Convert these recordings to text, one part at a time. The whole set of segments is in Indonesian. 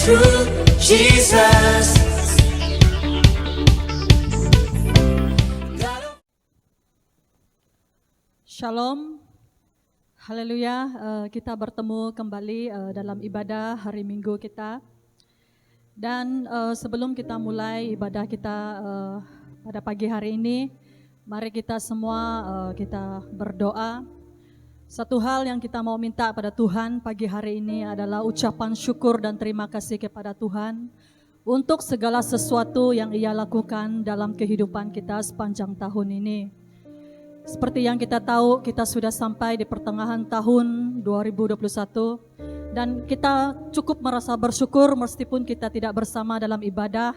through Jesus. Shalom, haleluya. Kita bertemu kembali dalam ibadah hari Minggu kita. Dan sebelum kita mulai ibadah kita pada pagi hari ini, mari kita semua kita berdoa. Satu hal yang kita mau minta pada Tuhan pagi hari ini adalah ucapan syukur dan terima kasih kepada Tuhan untuk segala sesuatu yang Ia lakukan dalam kehidupan kita sepanjang tahun ini. Seperti yang kita tahu, kita sudah sampai di pertengahan tahun 2021 dan kita cukup merasa bersyukur meskipun kita tidak bersama dalam ibadah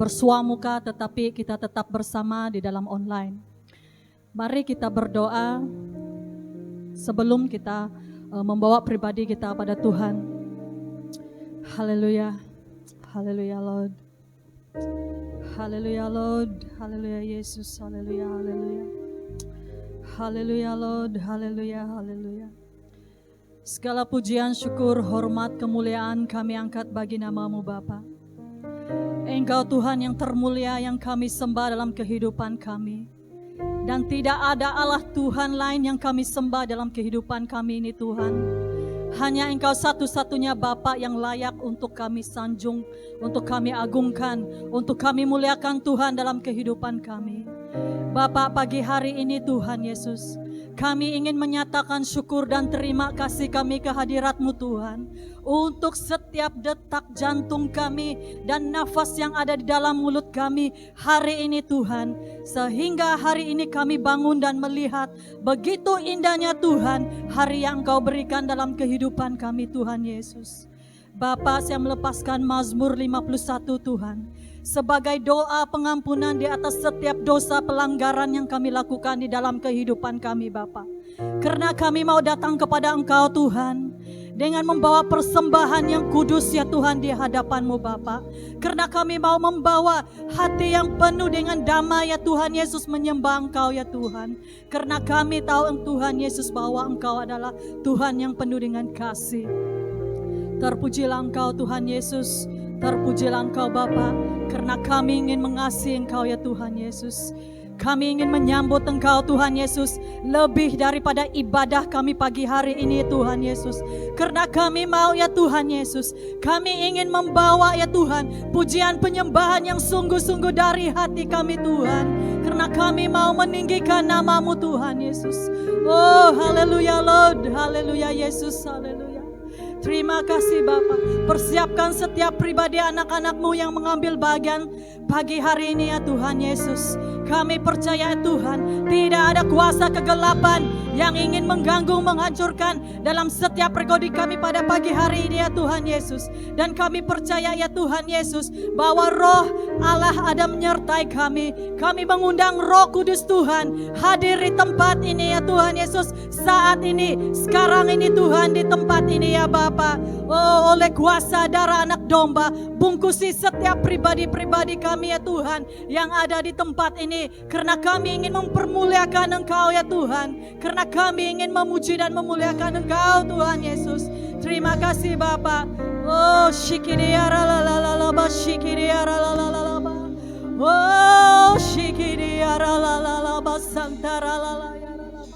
bersua muka, tetapi kita tetap bersama di dalam online. Mari kita berdoa sebelum kita membawa pribadi kita pada Tuhan. Haleluya, haleluya Lord, haleluya Lord, haleluya Yesus, haleluya, haleluya. Haleluya Lord, haleluya, haleluya. Segala pujian, syukur, hormat, kemuliaan kami angkat bagi nama-Mu Bapa. Engkau Tuhan yang termulia yang kami sembah dalam kehidupan kami. Dan tidak ada Allah Tuhan lain yang kami sembah dalam kehidupan kami ini Tuhan. Hanya Engkau satu-satunya Bapa yang layak untuk kami sanjung, untuk kami agungkan, untuk kami muliakan Tuhan dalam kehidupan kami. Bapak, pagi hari ini Tuhan Yesus, kami ingin menyatakan syukur dan terima kasih kami ke hadirat-Mu Tuhan, untuk setiap detak jantung kami dan nafas yang ada di dalam mulut kami hari ini Tuhan. Sehingga hari ini kami bangun dan melihat begitu indahnya Tuhan, hari yang Engkau berikan dalam kehidupan kami Tuhan Yesus. Bapak, saya melepaskan Mazmur 51 Tuhan, sebagai doa pengampunan di atas setiap dosa pelanggaran yang kami lakukan di dalam kehidupan kami Bapa. Karena kami mau datang kepada Engkau Tuhan dengan membawa persembahan yang kudus ya Tuhan di hadapan-Mu Bapa. Karena kami mau membawa hati yang penuh dengan damai ya Tuhan Yesus, menyembah Engkau ya Tuhan. Karena kami tahu Tuhan Yesus bahwa Engkau adalah Tuhan yang penuh dengan kasih. Terpujilah Engkau Tuhan Yesus, terpujilah Engkau Bapa, karena kami ingin mengasihi Engkau ya Tuhan Yesus. Kami ingin menyambut Engkau Tuhan Yesus lebih daripada ibadah kami pagi hari ini Tuhan Yesus. Karena kami mau ya Tuhan Yesus, kami ingin membawa ya Tuhan pujian penyembahan yang sungguh-sungguh dari hati kami Tuhan. Karena kami mau meninggikan nama-Mu Tuhan Yesus. Oh haleluya Lord, haleluya Yesus, haleluya. Terima kasih Bapa. Persiapkan setiap pribadi anak-anak-Mu yang mengambil bagian pagi hari ini ya Tuhan Yesus. Kami percaya Tuhan, tidak ada kuasa kegelapan yang ingin mengganggu, menghancurkan dalam setiap pribadi kami pada pagi hari ini ya Tuhan Yesus. Dan kami percaya ya Tuhan Yesus, bahwa Roh Allah ada menyertai kami. Kami mengundang Roh Kudus Tuhan hadir di tempat ini ya Tuhan Yesus. Saat ini, sekarang ini Tuhan, di tempat ini ya Bapa. Oh, oleh kuasa darah anak domba, bungkusi setiap pribadi-pribadi kami ya Tuhan yang ada di tempat ini. Karena kami ingin mempermuliakan Engkau ya Tuhan. Karena kami ingin memuji dan memuliakan Engkau Tuhan Yesus. Terima kasih Bapa. Oh shikiriara la la la la ba, shikiriara la la la la ba. Oh shikiriara la la la ba, santara la la ya la la ba.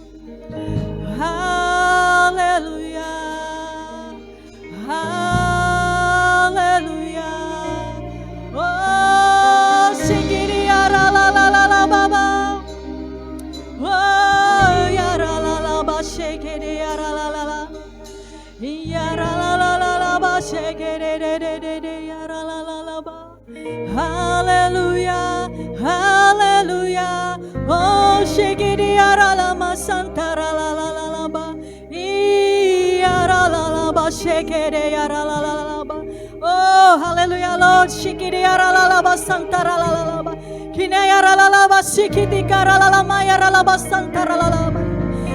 Haleluya, haleluya. Oh shikiriara la la la la ba ba. Oh ya la la la ba, shikiriara la la la. Ya la la la la la ba, shikiriara ya la la la la ba. Haleluya, haleluya. Oh shikiriara la ma, santara la la la la ba. Ya la la la ba, shikiriara la la la ba. Oh haleluya Lord, shikiriara la la ba, santara la la la ba. Kinayara la la ba, shikitikara la la ma, yara la ba, santara la la ba.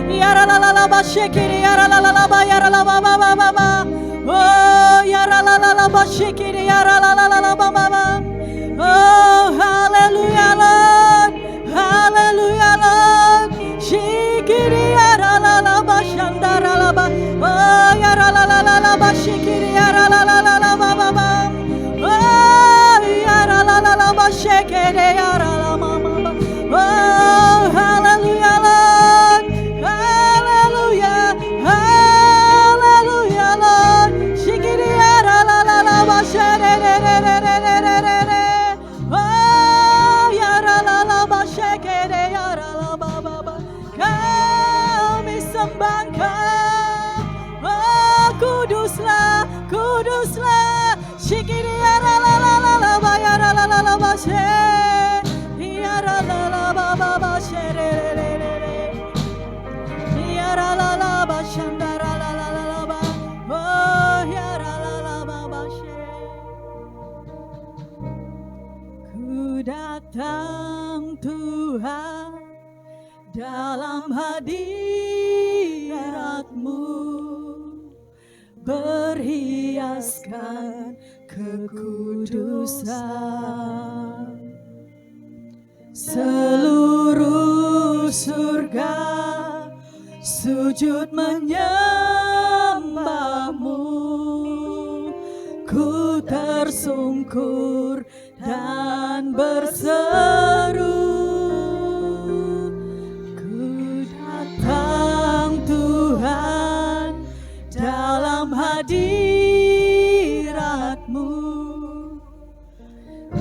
Yara la la la ba, shikiriara la la la ba, yara la ba ba ba ba ba. Oh yara la la la ba, shikiriara la la la la ba ba ba. Oh haleluya Lord, haleluya Lord. Shikiriara la la ba, shandara la ba. Oh yara la la la la ba, shikiriara la la la la ba ba ba. Shikiri ya la la la la la ba ya la la la la ba she ya la la la ba ba ba she re re re re ya la la la ba shandara la la la la ba oh ya la la la ba ba she. Ku datang Tuhan dalam hadirat-Mu, berhiaskan kekudusan. Seluruh surga sujud menyembah-Mu, ku tersungkur dan berseru, ku datang Tuhan dalam hadirat-Mu,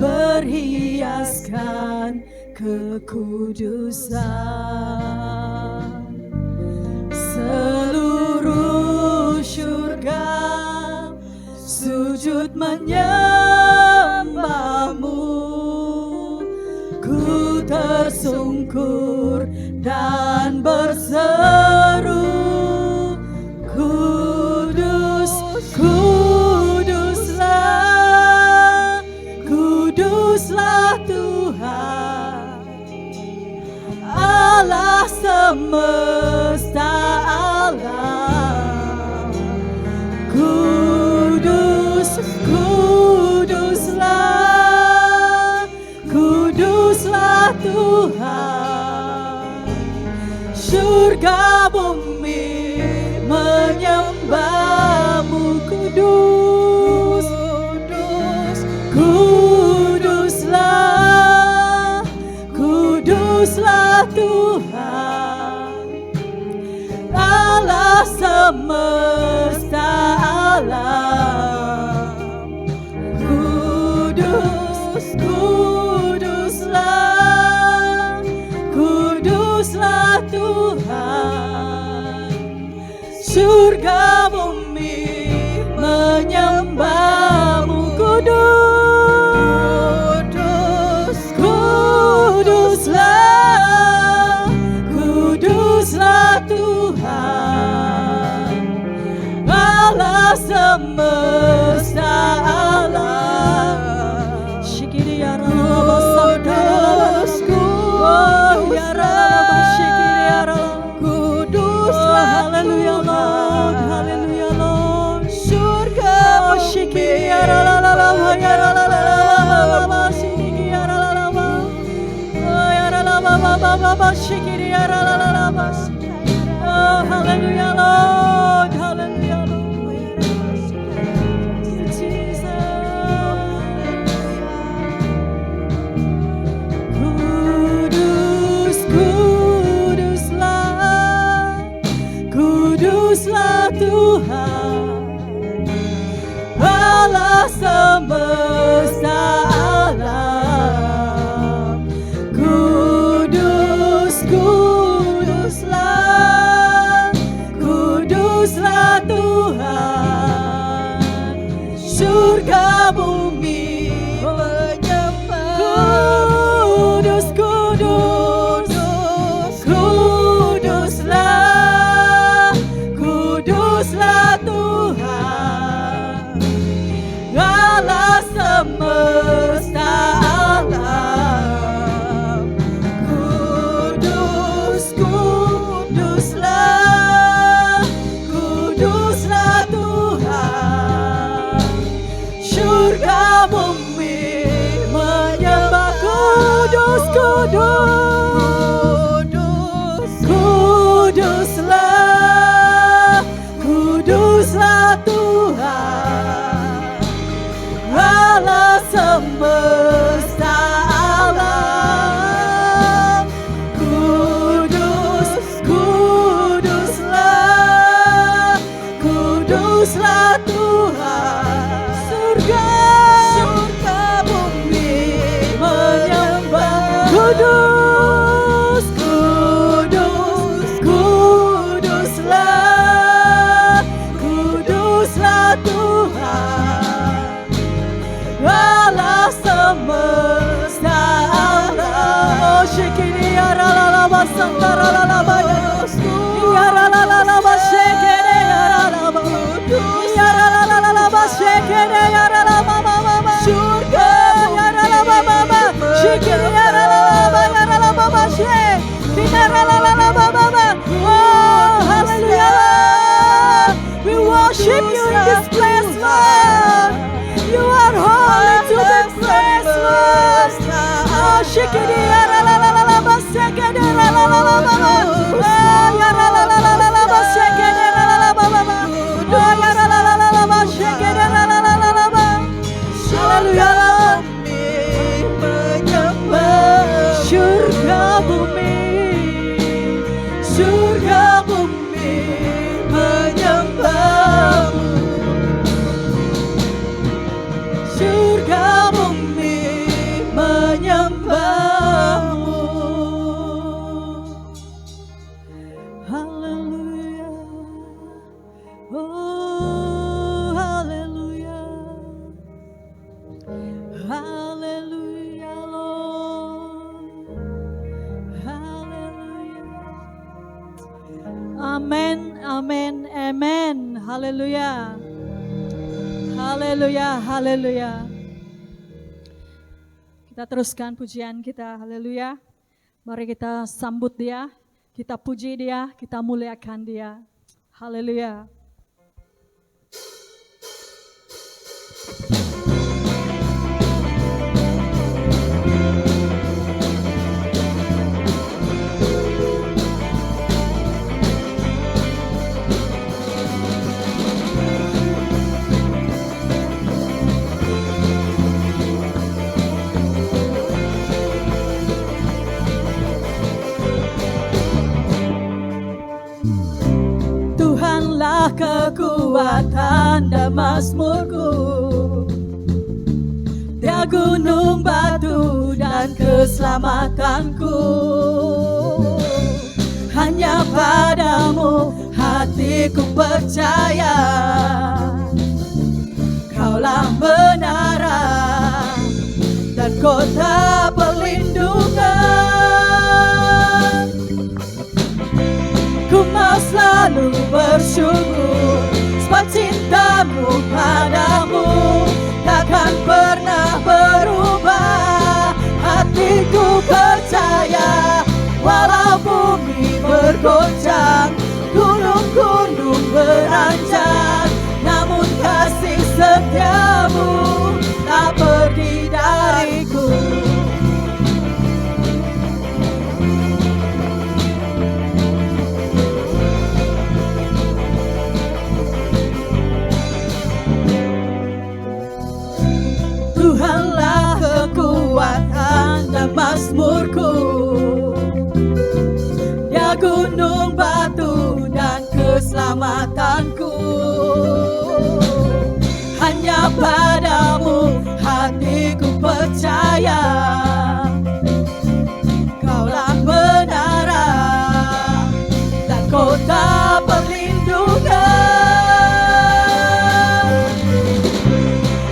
berhiaskan kekudusan. Seluruh surga sujud menyembah-Mu, ku tersungkur dan berseru, kudus, kuduslah, kuduslah Tuhan Allah semesta alam. Kudus, kuduslah, kuduslah Tuhan. Surga bumi menyembah-Mu, kudus, kudus, kuduslah, kuduslah Tuhan Allah semesta alam. Kudus, kuduslah, kuduslah Tuhan. Surga bumi menyembah-Mu, kudus, kuduslah, kuduslah Tuhan Allah semesta alam. Shikiri ya kudus, kudus, haleluya Lord, haleluya Lord. Surga shikiri ya la la la la ya la la la la shikiri ya la la la ya la la la la shikiri ya la la la la. Oh haleluya Lord, haleluya Lord. Jesus. Kudus, kuduslah, kuduslah Tuhan Allah semesta alam. Kudus, kuduslah, kuduslah Tuhan. Surga bumi menyembah. Kudus, kudus, kuduslah, kuduslah Tuhan Allah semesta alam. Kudus, kuduslah, kuduslah Tuhan. Surga bumi menyembah. Kudus, kudus, kuduslah, kuduslah Tuhan Allah semesta alam. Kudus, kuduslah, kuduslah Tuhan. Surga bumi menyembah. Kudus, Haleluya Lord. Haleluya. Amin, amin, amin. Haleluya. Haleluya, haleluya. Kita teruskan pujian kita, haleluya. Mari kita sambut Dia, kita puji Dia, kita muliakan Dia. Haleluya. Tuhanlah kekuatan dan mazmurku, Dia gunung batu dan keselamatanku. Hanya padamu hatiku percaya, Kaulah menara dan kota perlindungan. Ku mau selalu bersyukur, sebab cintamu padamu takkan pernah berubah. Hatiku percaya, walau bumi bergoncang, gunung-gunung beranjak, namun kasih setiamu tak pergi dariku. Tuhanlah kekuatan dan mazmurku, Dia gunung batu dan keselamatanku. Hanya padamu hatiku percaya, Kaulah menara dan kota perlindungan.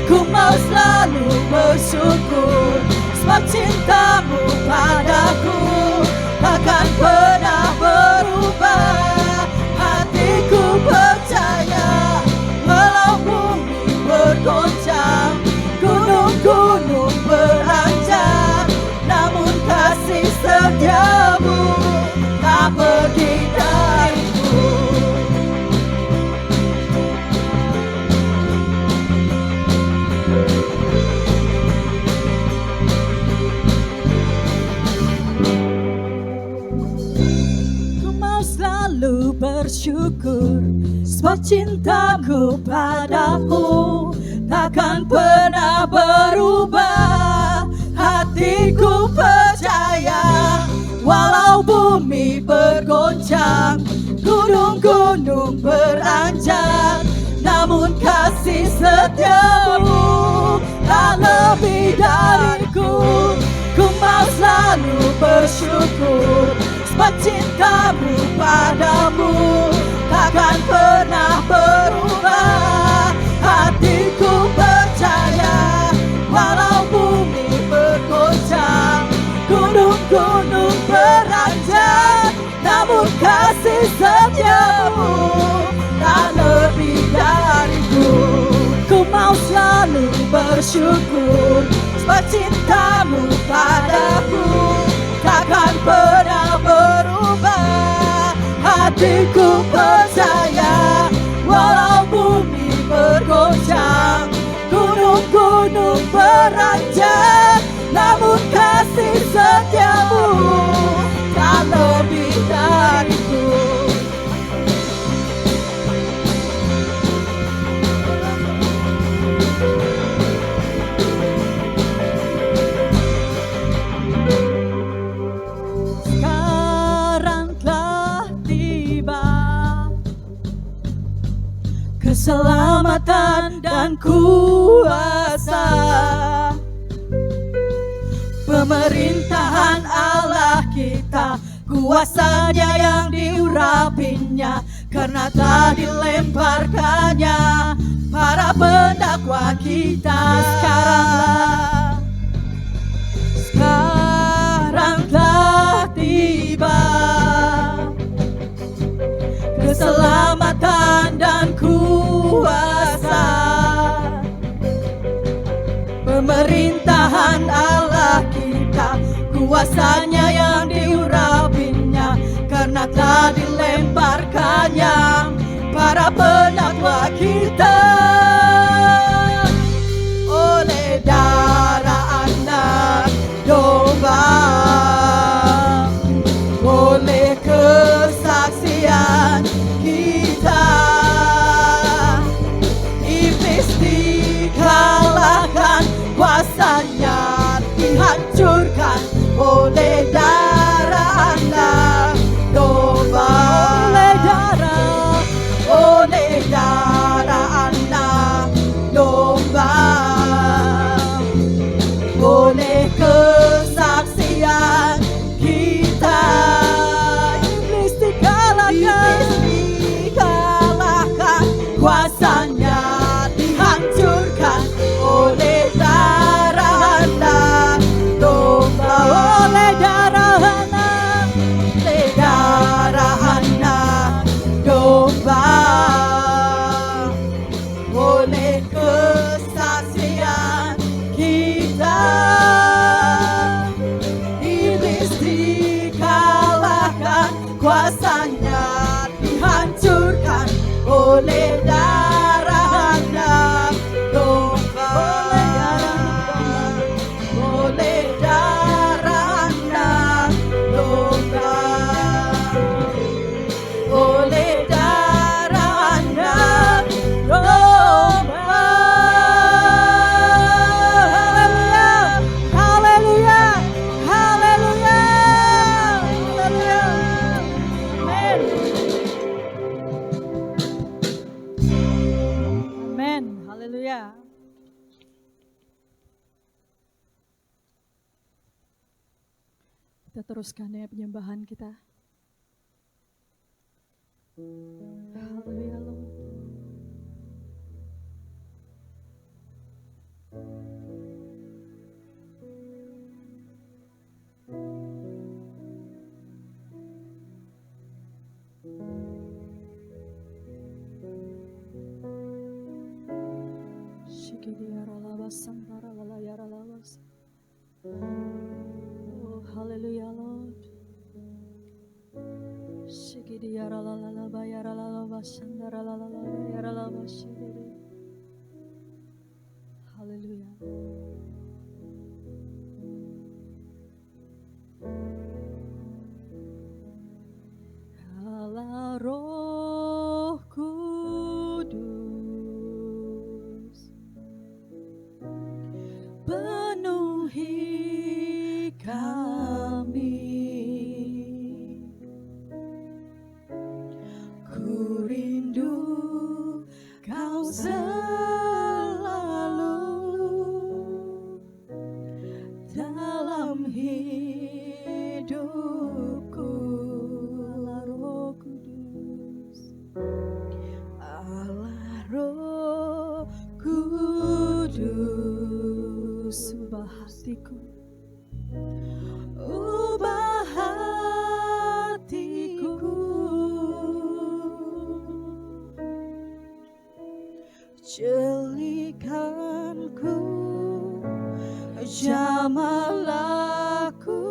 Ku mau selalu bersyukur, sebab cintamu padaku takkan pernah berubah. Hatiku percaya, walau bumi bergoncang, gunung-gunung beranjak, namun kasih setiamu tak pergi dariku. Selalu bersyukur, sebab cintaku padamu takkan pernah berubah. Hatiku percaya, walau bumi bergoncang, gunung-gunung beranjak, namun kasih setiamu tak lebih dariku. Ku mau selalu bersyukur, sebab cintamu padamu takkan pernah berubah. Hatiku percaya, walau bumi bergoncang, gunung-gunung beranjak, namun kasih setiamu tak lebih dariku. Ku mau selalu bersyukur, sebab cintamu padaku takkan pernah berubah. Hatiku percaya, walau bumi bergoncang, gunung-gunung beranjak, namun kasih setiamu tak lebih dariku. Keselamatan dan kuasa, pemerintahan Allah kita, kuasanya yang diurapinya, karena telah dilemparkannya para pendakwa kita. Sekaranglah kuasa. Pemerintahan Allah kita, kuasanya yang diurapinya, karena telah dilemparkannya para penakwa kita. Oleh darah anak domba, oleh kesaksian kita, iblis dikalahkan, kuasanya dihancurkan oleh darah anak domba. Oleh darah anak domba, oleh kesaksian kita, iblis dikalahkan, kuasanya dihancurkan oleh darah anak domba. Oleh darah anak domba, oleh kesaksian kita, iblis dikalahkan, kuasanya dihancurkan oleh darah anak domba. Oleh darah anak domba, oleh darah anak domba. Haleluya, haleluya, haleluya, amin. Amin. Haleluya. Kita teruskan ya penyembahan kita. Haleluya Lord. Oh, haleluya Lord. Haleluya. Allah Roh Kudus, penuhi kami. Ku rindu Kau selalu dalam hidupku. Allah Roh Kudus, Allah Roh Kudus, ubah hatiku, ubah hatiku, jelikanku, jamah aku,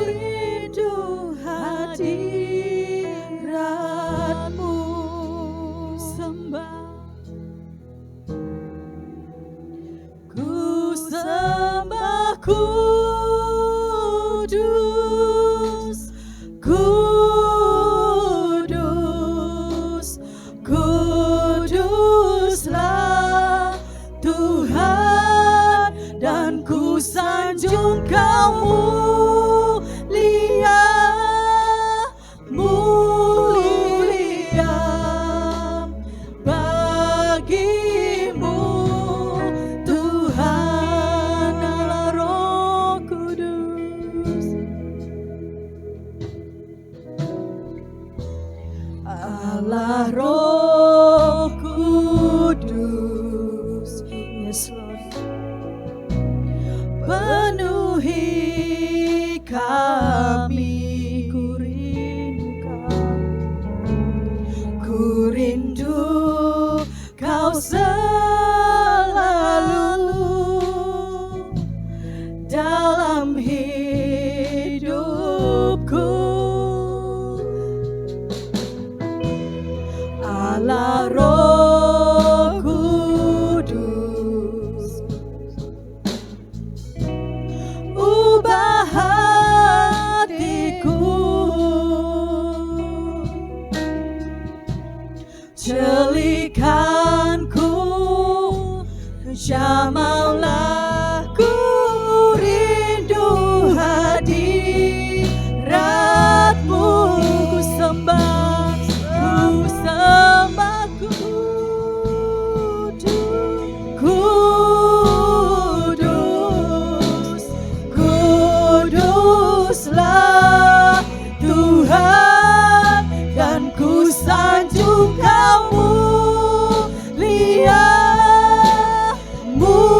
rindu hadiratmu, sembah ku sembah kudus, kudus, kuduslah Tuhan, dan ku sanjung Kau mulia, mulia bagimu Tuhan. Allah Roh Kudus, Allah Roh Kudus, yes Lord, penuhi kami. Ku rindu Syamaulah ku rindu hadiratmu. Ku sembah kudus, kuduslah Tuhan, dan ku sanjung Kau mulia, mulia.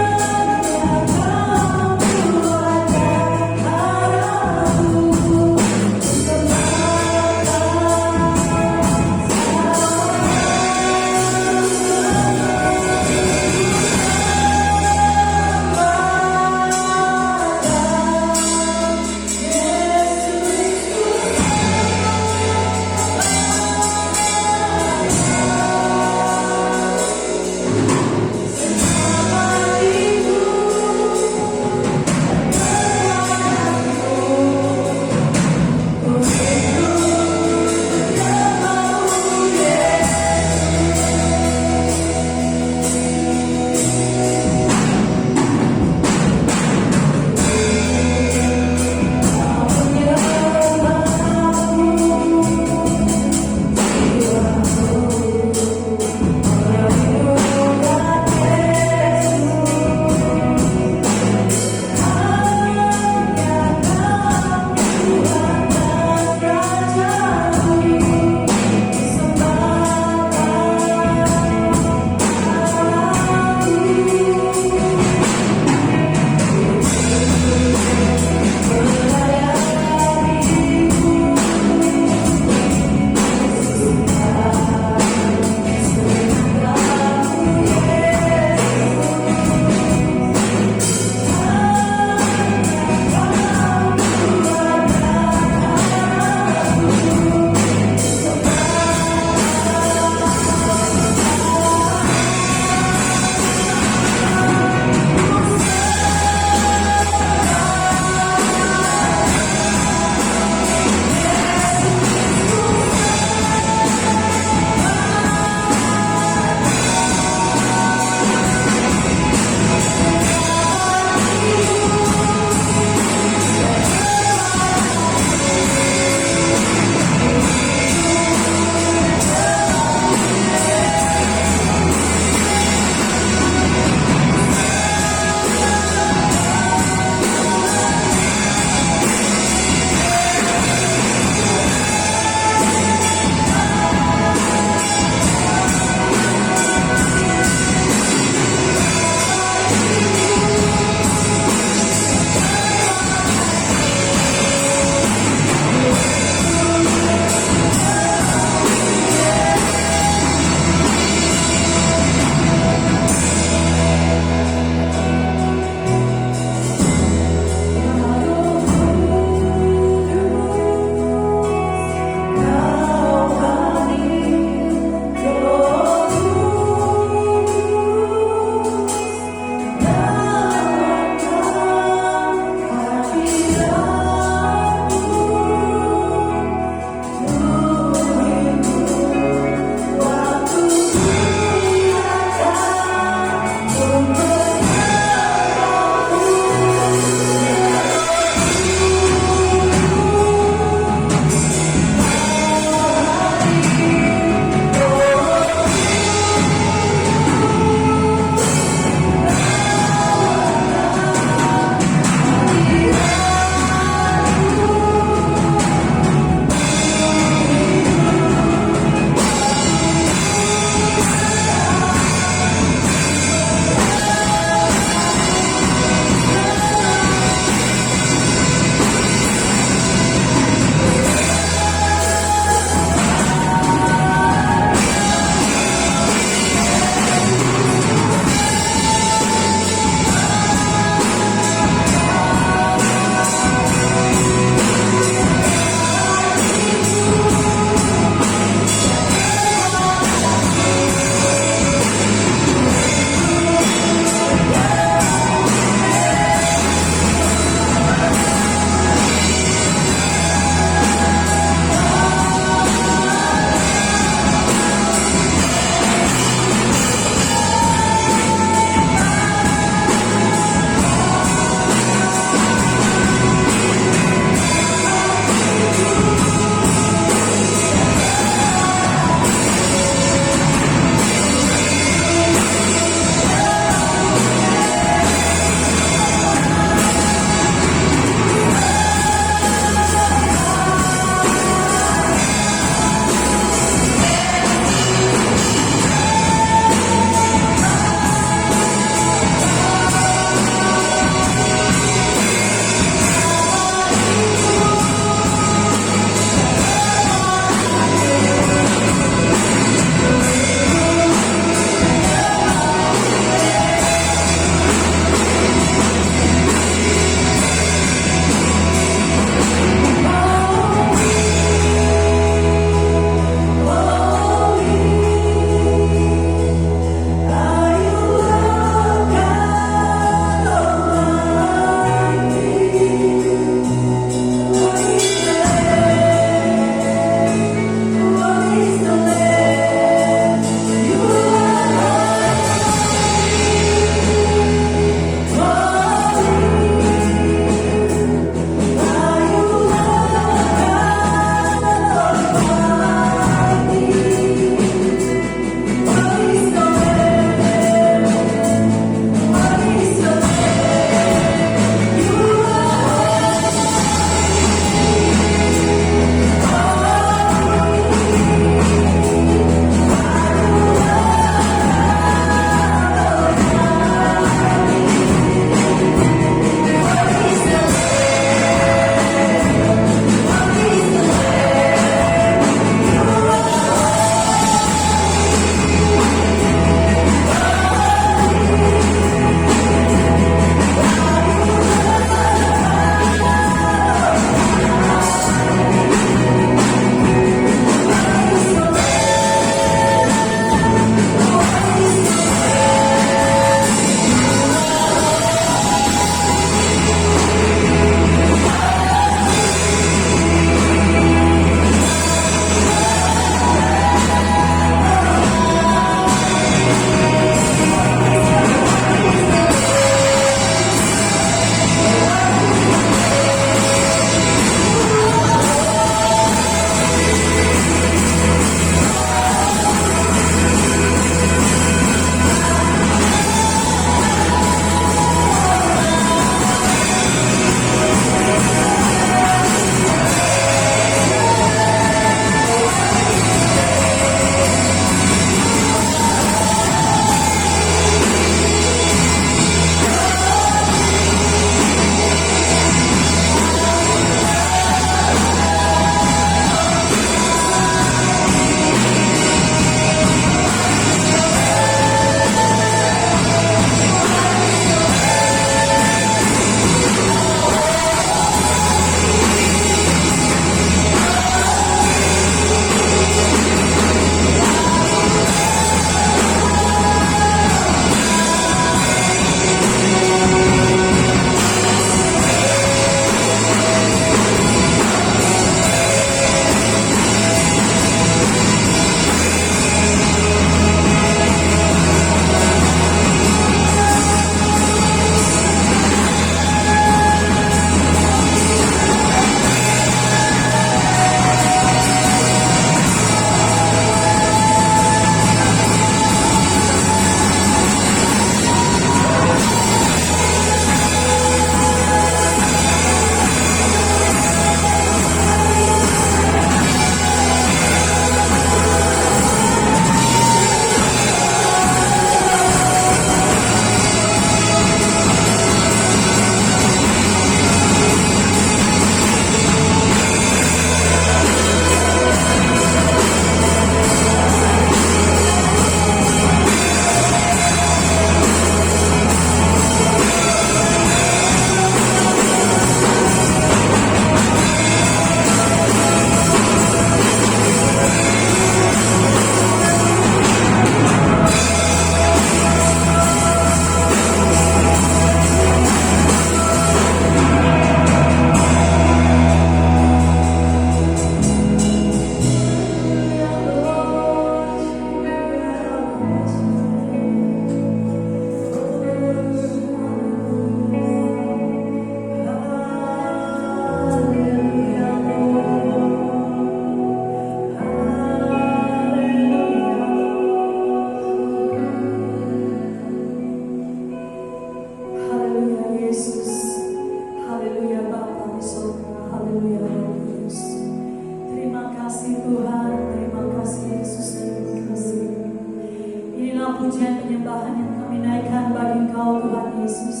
pujian penyembahan yang kami naikkan bagi Engkau Tuhan Yesus.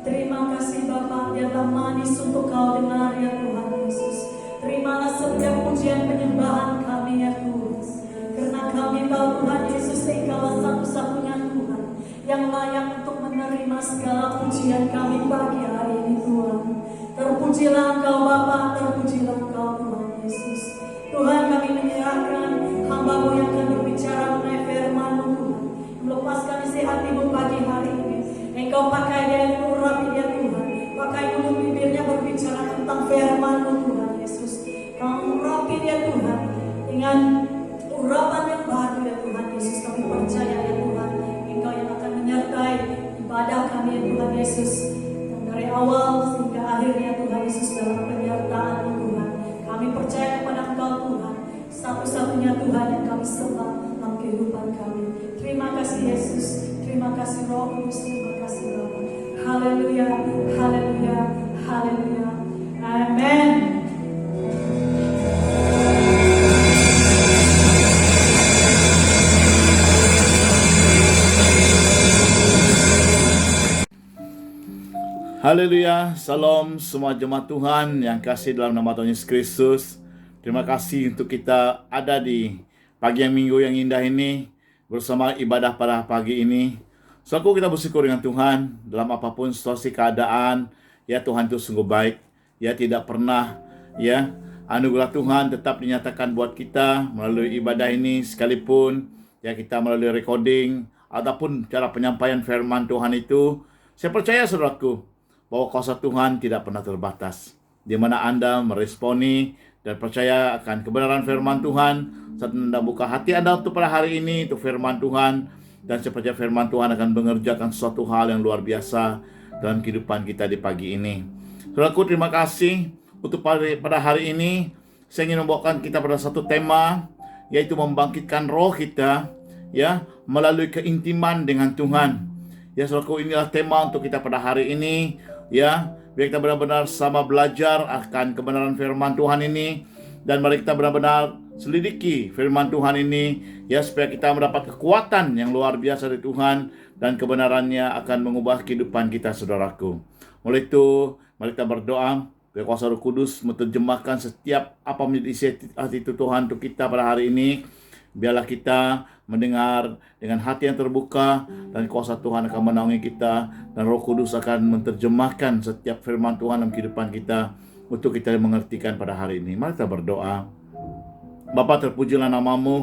Terima kasih Bapa, biarlah manis untuk Kau dengar ya Tuhan Yesus. Terimalah setiap pujian penyembahan kami ya Tuhan. Karena kami tahu Tuhan Yesus Engkaulah satu-satunya Tuhan yang layak untuk menerima segala pujian kami pagi hari ini Tuhan. Terpujilah Engkau Bapa, terpujilah Engkau Tuhan Yesus. Tuhan, kami menyerahkan hamba-Mu yang akan berbicara mengenai firman-Mu Tuhan. Melepaskan isi hati-Mu pagi hari ini. Engkau pakai dia, urapi dia Tuhan. Pakai mulut bibirnya berbicara tentang firman-Mu Tuhan Yesus. Kau urapi dia Tuhan dengan urapan yang baru ya Tuhan Yesus. Kami percaya ya Tuhan, Engkau yang akan menyertai ibadah kami ya Tuhan Yesus. Dan dari awal sehingga akhirnya Tuhan Yesus dalam penyertaan-Mu Tuhan. Kami percaya kepada Engkau Tuhan, satu-satunya Tuhan yang kami sembah dalam kehidupan kami. Terima kasih Yesus, terima kasih Roh Kudus, terima kasih Bapa. Haleluya, haleluya, haleluya. Amen. Haleluya, salam semua jemaat Tuhan yang kasih dalam nama Tuhan Yesus Kristus. Terima kasih untuk kita ada di pagi yang minggu yang indah ini bersama ibadah pada pagi ini. Selaku kita bersyukur dengan Tuhan dalam apapun situasi keadaan, ya Tuhan itu sungguh baik, ya tidak pernah, ya anugerah Tuhan tetap dinyatakan buat kita melalui ibadah ini sekalipun, ya kita melalui recording ataupun cara penyampaian firman Tuhan itu. Saya percaya saudaraku, bahwa kuasa Tuhan tidak pernah terbatas. Di mana Anda meresponi dan percaya akan kebenaran firman Tuhan, saat Anda buka hati Anda untuk pada hari ini, untuk firman Tuhan, dan saya percaya firman Tuhan akan mengerjakan sesuatu hal yang luar biasa dalam kehidupan kita di pagi ini. Saudaraku, terima kasih untuk pada hari ini. Saya ingin membawakan kita pada satu tema, yaitu membangkitkan roh kita, ya, melalui keintiman dengan Tuhan. Ya, saudaraku, inilah tema untuk kita pada hari ini. Ya, biar kita benar-benar sama belajar akan kebenaran firman Tuhan ini, dan mari kita benar-benar selidiki firman Tuhan ini, ya, supaya kita mendapat kekuatan yang luar biasa dari Tuhan, dan kebenarannya akan mengubah kehidupan kita, saudaraku. Oleh itu, mari kita berdoa biar kuasa Roh Kudus menerjemahkan setiap apa menjadi isi hati Tuhan untuk kita pada hari ini. Biarlah kita mendengar dengan hati yang terbuka, dan kuasa Tuhan akan menaungi kita, dan Roh Kudus akan menerjemahkan setiap firman Tuhan dalam kehidupan kita untuk kita mengertikan pada hari ini. Mari kita berdoa. Bapa, terpujilah nama-Mu,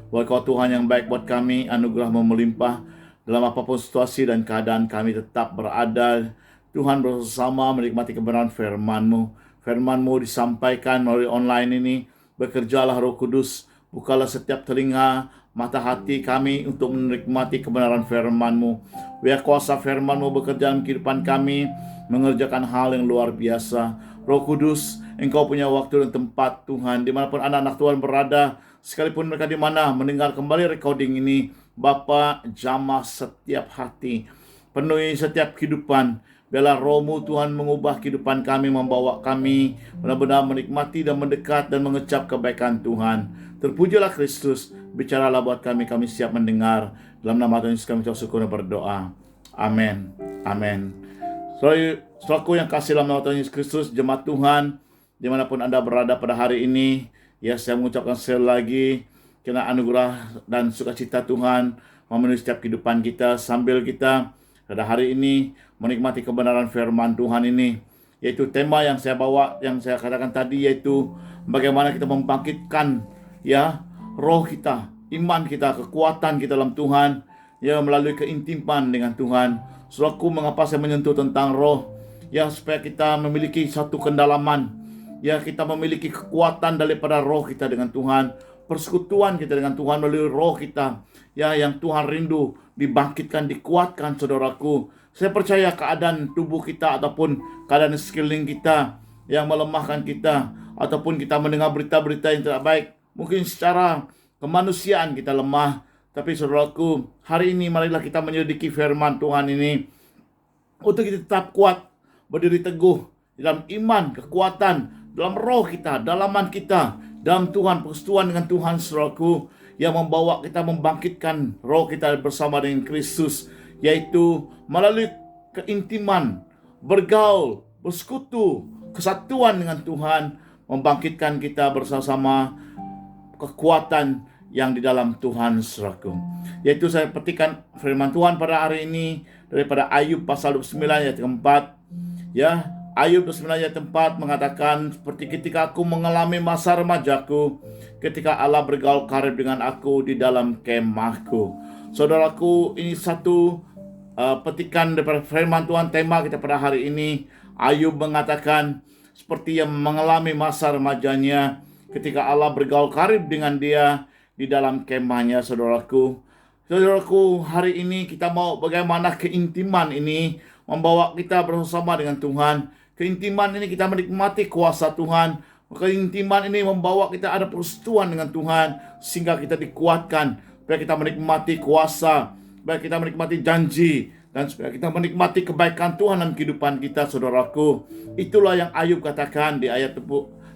bahwa Kau Tuhan yang baik buat kami, anugerah-Mu melimpah dalam apapun situasi dan keadaan kami tetap berada Tuhan bersama menikmati kebenaran firman-Mu. Firman-Mu disampaikan melalui online ini. Bekerjalah Roh Kudus, bukalah setiap telinga, mata hati kami untuk menikmati kebenaran firman-Mu. Biar kuasa firman-Mu bekerja dalam kehidupan kami, mengerjakan hal yang luar biasa. Roh Kudus, Engkau punya waktu dan tempat Tuhan, dimanapun anak-anak Tuhan berada, sekalipun mereka di mana mendengar kembali recording ini. Bapa, jamah setiap hati, penuhi setiap kehidupan. Biarlah Roh-Mu Tuhan mengubah kehidupan kami, membawa kami benar-benar menikmati dan mendekat dan mengecap kebaikan Tuhan. Terpujilah Kristus, bicaralah buat kami, kami siap mendengar. Dalam nama Tuhan Yesus kami ucap syukur dan berdoa. Amin. Amin. Saudaraku yang kasih dalam nama Tuhan Yesus Kristus, jemaat Tuhan, dimanapun Anda berada pada hari ini, ya saya mengucapkan sekali lagi, kiranya anugerah dan sukacita Tuhan memenuhi setiap kehidupan kita, sambil kita pada hari ini menikmati kebenaran firman Tuhan ini, yaitu tema yang saya bawa, yang saya katakan tadi, yaitu bagaimana kita membangkitkan, ya, roh kita, iman kita, kekuatan kita dalam Tuhan, ya, melalui keintiman dengan Tuhan. Saudaraku, mengapa saya menyentuh tentang roh? Ya, supaya kita memiliki satu kendalaman, ya, kita memiliki kekuatan daripada roh kita dengan Tuhan, persekutuan kita dengan Tuhan melalui roh kita, ya, yang Tuhan rindu dibangkitkan, dikuatkan, saudaraku. Saya percaya keadaan tubuh kita ataupun keadaan sekeliling kita yang melemahkan kita, ataupun kita mendengar berita-berita yang tidak baik, mungkin secara kemanusiaan kita lemah, tapi saudaraku, hari ini marilah kita menyelidiki firman Tuhan ini untuk kita tetap kuat, berdiri teguh dalam iman, kekuatan, dalam roh kita, dalaman kita, dalam Tuhan, persekutuan dengan Tuhan, saudaraku. yang membawa kita membangkitkan roh kita bersama dengan Kristus, yaitu melalui keintiman, bergaul, bersekutu, kesatuan dengan Tuhan, membangkitkan kita bersama-sama kekuatan yang di dalam Tuhan, saudaraku. Yaitu saya petikan firman Tuhan pada hari ini daripada Ayub pasal 29 ayat 4. Ya, Ayub 29 ayat 4 mengatakan, seperti ketika aku mengalami masa remajaku, ketika Allah bergaul karib dengan aku di dalam kemahku. Saudaraku, ini satu petikan daripada firman Tuhan. Tema kita pada hari ini, Ayub mengatakan seperti yang mengalami masa remajanya ketika Allah bergaul karib dengan dia di dalam kemahnya, saudaraku. Saudaraku, hari ini kita mau bagaimana keintiman ini membawa kita bersama dengan Tuhan. Keintiman ini kita menikmati kuasa Tuhan. Keintiman ini membawa kita ada persekutuan dengan Tuhan, sehingga kita dikuatkan, supaya kita menikmati kuasa, supaya kita menikmati janji, dan supaya kita menikmati kebaikan Tuhan dalam kehidupan kita, saudaraku. Itulah yang Ayub katakan di ayat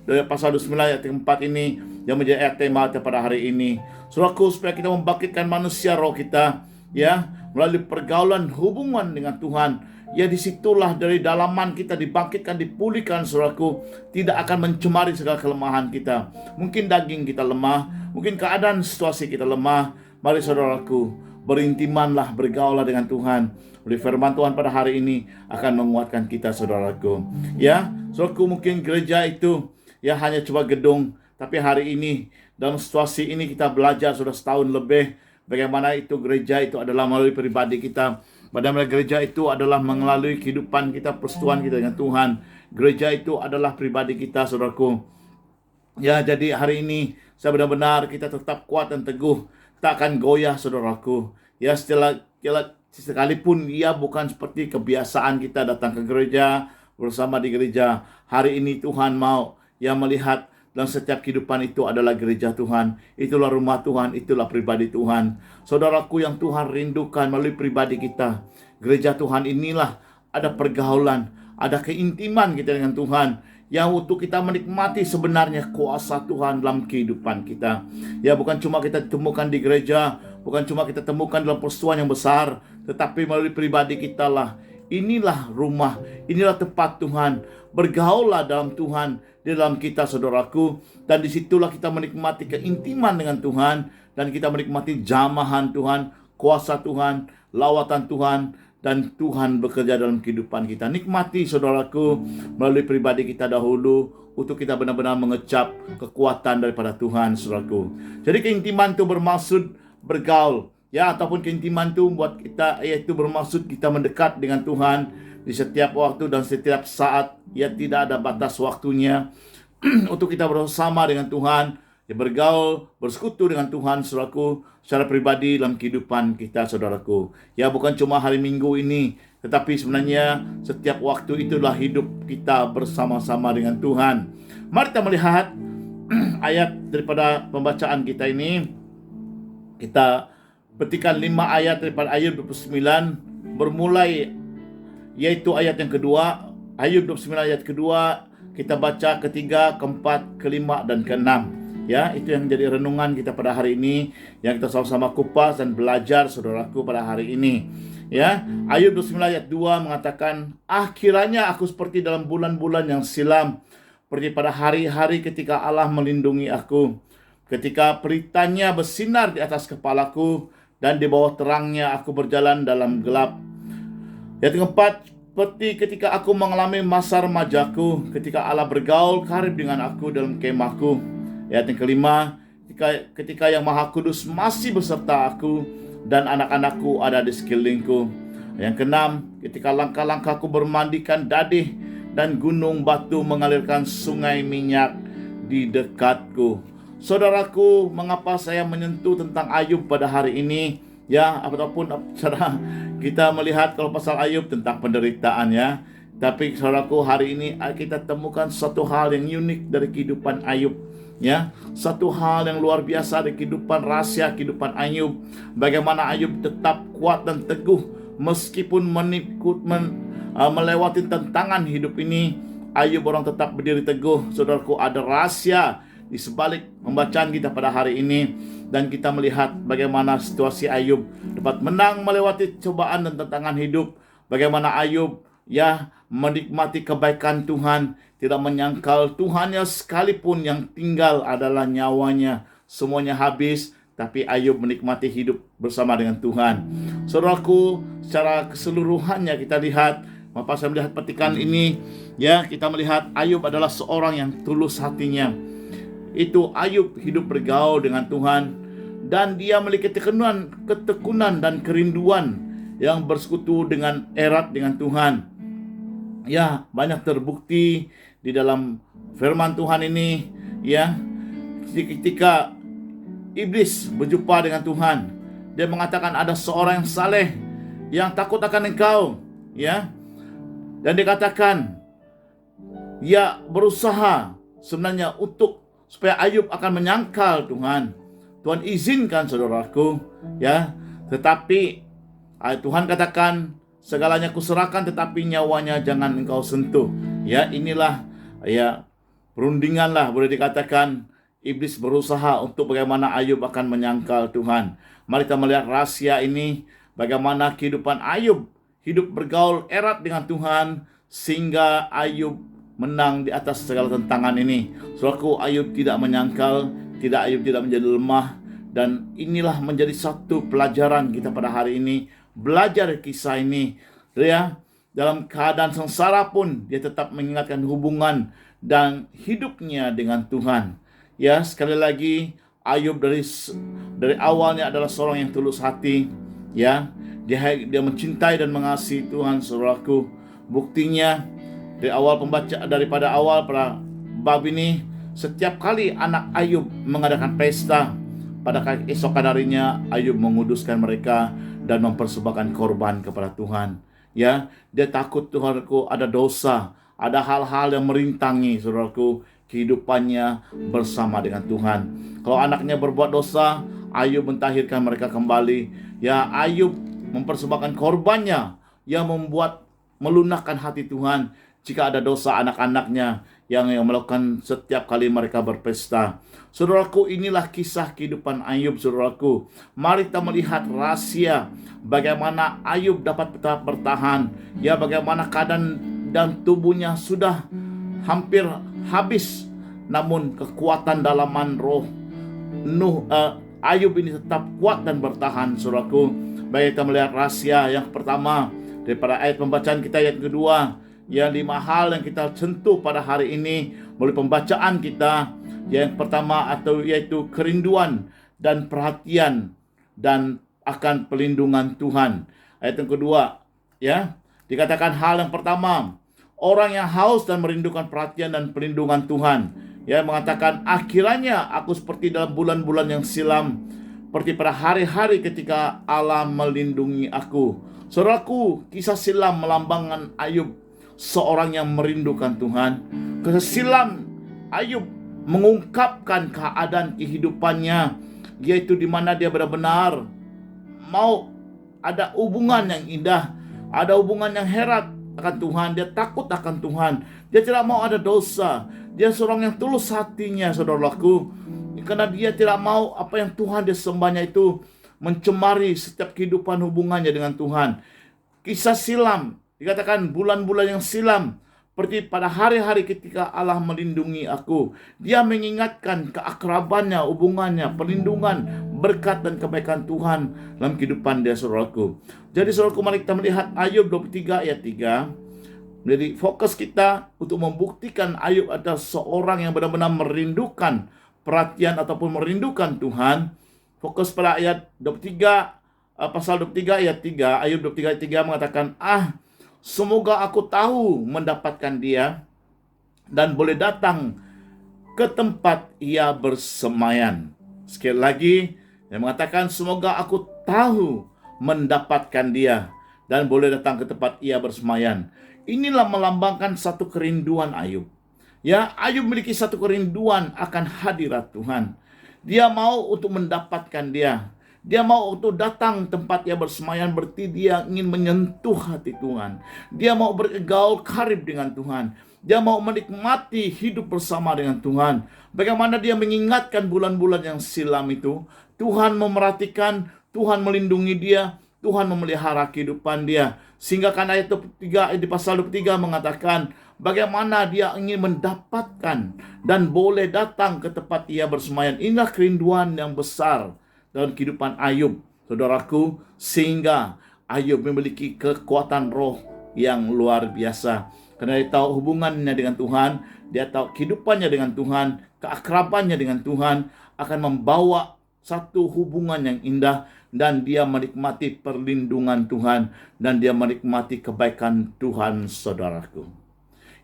dari pasal 29 ayat 4 ini, yang menjadi ayat tema pada hari ini. Saudaraku, supaya kita membangkitkan manusia roh kita, ya, melalui pergaulan hubungan dengan Tuhan. Ya, disitulah dari dalaman kita dibangkitkan, dipulihkan, saudaraku. Tidak akan mencemari segala kelemahan kita. Mungkin daging kita lemah, mungkin keadaan situasi kita lemah. Mari saudaraku, berintimanlah, bergaulah dengan Tuhan. Oleh firman Tuhan pada hari ini akan menguatkan kita, saudaraku. Ya, saudaraku, mungkin gereja itu ya hanya cuma gedung, tapi hari ini dalam situasi ini kita belajar sudah setahun lebih bagaimana itu gereja itu adalah melalui pribadi kita. Bagaimana gereja itu adalah melalui kehidupan kita, persekutuan kita dengan Tuhan. Gereja itu adalah pribadi kita, saudaraku. Ya, jadi hari ini saya benar-benar kita tetap kuat dan teguh, tak akan goyah, saudaraku. Ya, sekalipun ia bukan seperti kebiasaan kita datang ke gereja, bersama di gereja. Hari ini Tuhan mau yang melihat dalam setiap kehidupan itu adalah gereja Tuhan. Itulah rumah Tuhan, itulah pribadi Tuhan. Saudaraku, yang Tuhan rindukan melalui pribadi kita, gereja Tuhan inilah ada pergaulan, ada keintiman kita dengan Tuhan, yang untuk kita menikmati sebenarnya kuasa Tuhan dalam kehidupan kita. Ya, bukan cuma kita temukan di gereja, bukan cuma kita temukan dalam persekutuan yang besar, tetapi melalui pribadi kita lah. Inilah rumah, inilah tempat Tuhan. Bergaullah dalam Tuhan, di dalam kita, saudaraku. Dan disitulah kita menikmati keintiman dengan Tuhan, dan kita menikmati jamahan Tuhan, kuasa Tuhan, lawatan Tuhan, dan Tuhan bekerja dalam kehidupan kita. Nikmati, saudaraku, melalui pribadi kita dahulu, untuk kita benar-benar mengecap kekuatan daripada Tuhan, saudaraku. Jadi keintiman itu bermaksud bergaul, ya, ataupun keintiman itu buat kita, yaitu bermaksud kita mendekat dengan Tuhan di setiap waktu dan setiap saat. Ya, tidak ada batas waktunya untuk kita bersama dengan Tuhan, ya, bergaul, bersekutu dengan Tuhan, saudaraku, secara pribadi dalam kehidupan kita, saudaraku. Ya, bukan cuma hari Minggu ini, tetapi sebenarnya setiap waktu itulah hidup kita bersama-sama dengan Tuhan. Mari kita melihat ayat daripada pembacaan kita ini. Kita petikan 5 ayat daripada Ayub 29, bermulai yaitu ayat yang kedua. Ayub 29 ayat kedua, kita baca ketiga, keempat, kelima, dan keenam. Ya, itu yang jadi renungan kita pada hari ini, yang kita sama-sama kupas dan belajar, saudaraku, pada hari ini. Ya, Ayub 29 ayat 2 mengatakan, kiranya aku seperti dalam bulan-bulan yang silam, seperti pada hari-hari ketika Allah melindungi aku, ketika peritanya bersinar di atas kepalaku, dan di bawah terangnya aku berjalan dalam gelap. Ayat keempat, seperti ketika aku mengalami masa remajaku, ketika Allah bergaul karib dengan aku dalam kemahku. Ayat yang kelima, ketika yang Maha Kudus masih beserta aku, dan anak-anakku ada di sekelilingku. Yang keenam, ketika langkah-langkahku bermandikan dadih, dan gunung batu mengalirkan sungai minyak di dekatku. Saudaraku, mengapa saya menyentuh tentang Ayub pada hari ini? Ya, apapun cara kita melihat kalau pasal Ayub tentang penderitaan, ya. Tapi saudaraku, hari ini kita temukan satu hal yang unik dari kehidupan Ayub, ya. Satu hal yang luar biasa dari kehidupan, rahasia kehidupan Ayub. Bagaimana Ayub tetap kuat dan teguh meskipun melewati tantangan hidup ini. Ayub orang tetap berdiri teguh. Saudaraku, ada rahasia di sebalik pembacaan kita pada hari ini, dan kita melihat bagaimana situasi Ayub dapat menang melewati cobaan dan tantangan hidup. Bagaimana Ayub menikmati kebaikan Tuhan, tidak menyangkal Tuhannya sekalipun yang tinggal adalah nyawanya, semuanya habis, tapi Ayub menikmati hidup bersama dengan Tuhan. Saudaraku, secara keseluruhannya kita lihat, Bapak saya melihat petikan ini, kita melihat Ayub adalah seorang yang tulus hatinya. Itu Ayub hidup bergaul dengan Tuhan, dan dia memiliki ketekunan dan kerinduan yang bersekutu dengan erat dengan Tuhan. Banyak terbukti di dalam firman Tuhan ini, ketika iblis berjumpa dengan Tuhan, dia mengatakan ada seorang yang saleh yang takut akan engkau, dan dikatakan berusaha sebenarnya supaya Ayub akan menyangkal Tuhan. Tuhan izinkan, saudaraku, tetapi Tuhan katakan, segalanya kuserahkan, tetapi nyawanya jangan engkau sentuh. Inilah perundingan lah, boleh dikatakan iblis berusaha untuk bagaimana Ayub akan menyangkal Tuhan. Mari kita melihat rahasia ini, bagaimana kehidupan Ayub hidup bergaul erat dengan Tuhan, sehingga Ayub menang di atas segala tantangan ini. Saudaraku, Ayub tidak menyangkal, Ayub tidak menjadi lemah, dan inilah menjadi satu pelajaran kita pada hari ini. Belajar kisah ini, dalam keadaan sengsara pun dia tetap mengingatkan hubungan dan hidupnya dengan Tuhan. Sekali lagi, Ayub dari awalnya adalah seorang yang tulus hati, dia mencintai dan mengasihi Tuhan, saudaraku. Buktinya daripada awal pada bab ini, setiap kali anak Ayub mengadakan pesta, pada keesokan harinya Ayub menguduskan mereka dan mempersembahkan korban kepada Tuhan. Dia takut, Tuhanku, ada dosa, ada hal-hal yang merintangi, saudaraku, kehidupannya bersama dengan Tuhan. Kalau anaknya berbuat dosa, Ayub mentahirkan mereka kembali. Ayub mempersembahkan korbannya yang melunakkan hati Tuhan jika ada dosa anak-anaknya yang melakukan setiap kali mereka berpesta. Saudaraku, inilah kisah kehidupan Ayub, saudaraku. Mari kita melihat rahasia bagaimana Ayub dapat tetap bertahan. Bagaimana keadaan dan tubuhnya sudah hampir habis, namun kekuatan dalaman roh Ayub ini tetap kuat dan bertahan, saudaraku. Baik, kita melihat rahasia yang pertama daripada ayat pembacaan kita, ayat kedua. 5 hal yang kita sentuh pada hari ini melalui pembacaan kita. Yang pertama yaitu kerinduan dan perhatian dan akan pelindungan Tuhan. Ayat yang kedua, dikatakan hal yang pertama, orang yang haus dan merindukan perhatian dan pelindungan Tuhan. Mengatakan, akhirnya aku seperti dalam bulan-bulan yang silam, seperti pada hari-hari ketika Allah melindungi aku. Saudaraku, kisah silam melambangkan Ayub, seorang yang merindukan Tuhan. Kisah silam Ayub mengungkapkan keadaan kehidupannya, yaitu di mana dia benar-benar mau ada hubungan yang indah, ada hubungan yang herat akan Tuhan. Dia takut akan Tuhan, dia tidak mau ada dosa. Dia seorang yang tulus hatinya, saudaraku, karena dia tidak mau apa yang Tuhan dia sembahnya itu mencemari setiap kehidupan hubungannya dengan Tuhan. Kisah silam dikatakan bulan-bulan yang silam, seperti pada hari-hari ketika Allah melindungi aku. Dia mengingatkan keakrabannya, hubungannya, perlindungan, berkat dan kebaikan Tuhan dalam kehidupan dia, saudaraku. Jadi saudaraku, mari kita melihat Ayub 23 ayat 3. Jadi fokus kita untuk membuktikan Ayub adalah seorang yang benar-benar merindukan perhatian ataupun merindukan Tuhan. Fokus pada ayat 23, pasal 23 ayat 3. Ayub 23 ayat 3 mengatakan, semoga aku tahu mendapatkan dia dan boleh datang ke tempat ia bersemayan. Sekali lagi, dia mengatakan, semoga aku tahu mendapatkan dia dan boleh datang ke tempat ia bersemayan. Inilah melambangkan satu kerinduan Ayub. Ayub memiliki satu kerinduan akan hadirat Tuhan. Dia mau untuk mendapatkan dia. Dia mau untuk datang tempat Ia bersemayam, berarti dia ingin menyentuh hati Tuhan. Dia mau bergaul karib dengan Tuhan. Dia mau menikmati hidup bersama dengan Tuhan. Bagaimana dia mengingatkan bulan-bulan yang silam itu, Tuhan memerhatikan, Tuhan melindungi dia, Tuhan memelihara kehidupan dia. Sehingga kan ayat 3 di pasal 23 mengatakan bagaimana dia ingin mendapatkan dan boleh datang ke tempat Ia bersemayam. Inilah kerinduan yang besar dalam kehidupan Ayub, saudaraku, sehingga Ayub memiliki kekuatan roh yang luar biasa. Karena dia tahu hubungannya dengan Tuhan, dia tahu kehidupannya dengan Tuhan, keakrabannya dengan Tuhan akan membawa satu hubungan yang indah, dan dia menikmati perlindungan Tuhan, dan dia menikmati kebaikan Tuhan, saudaraku.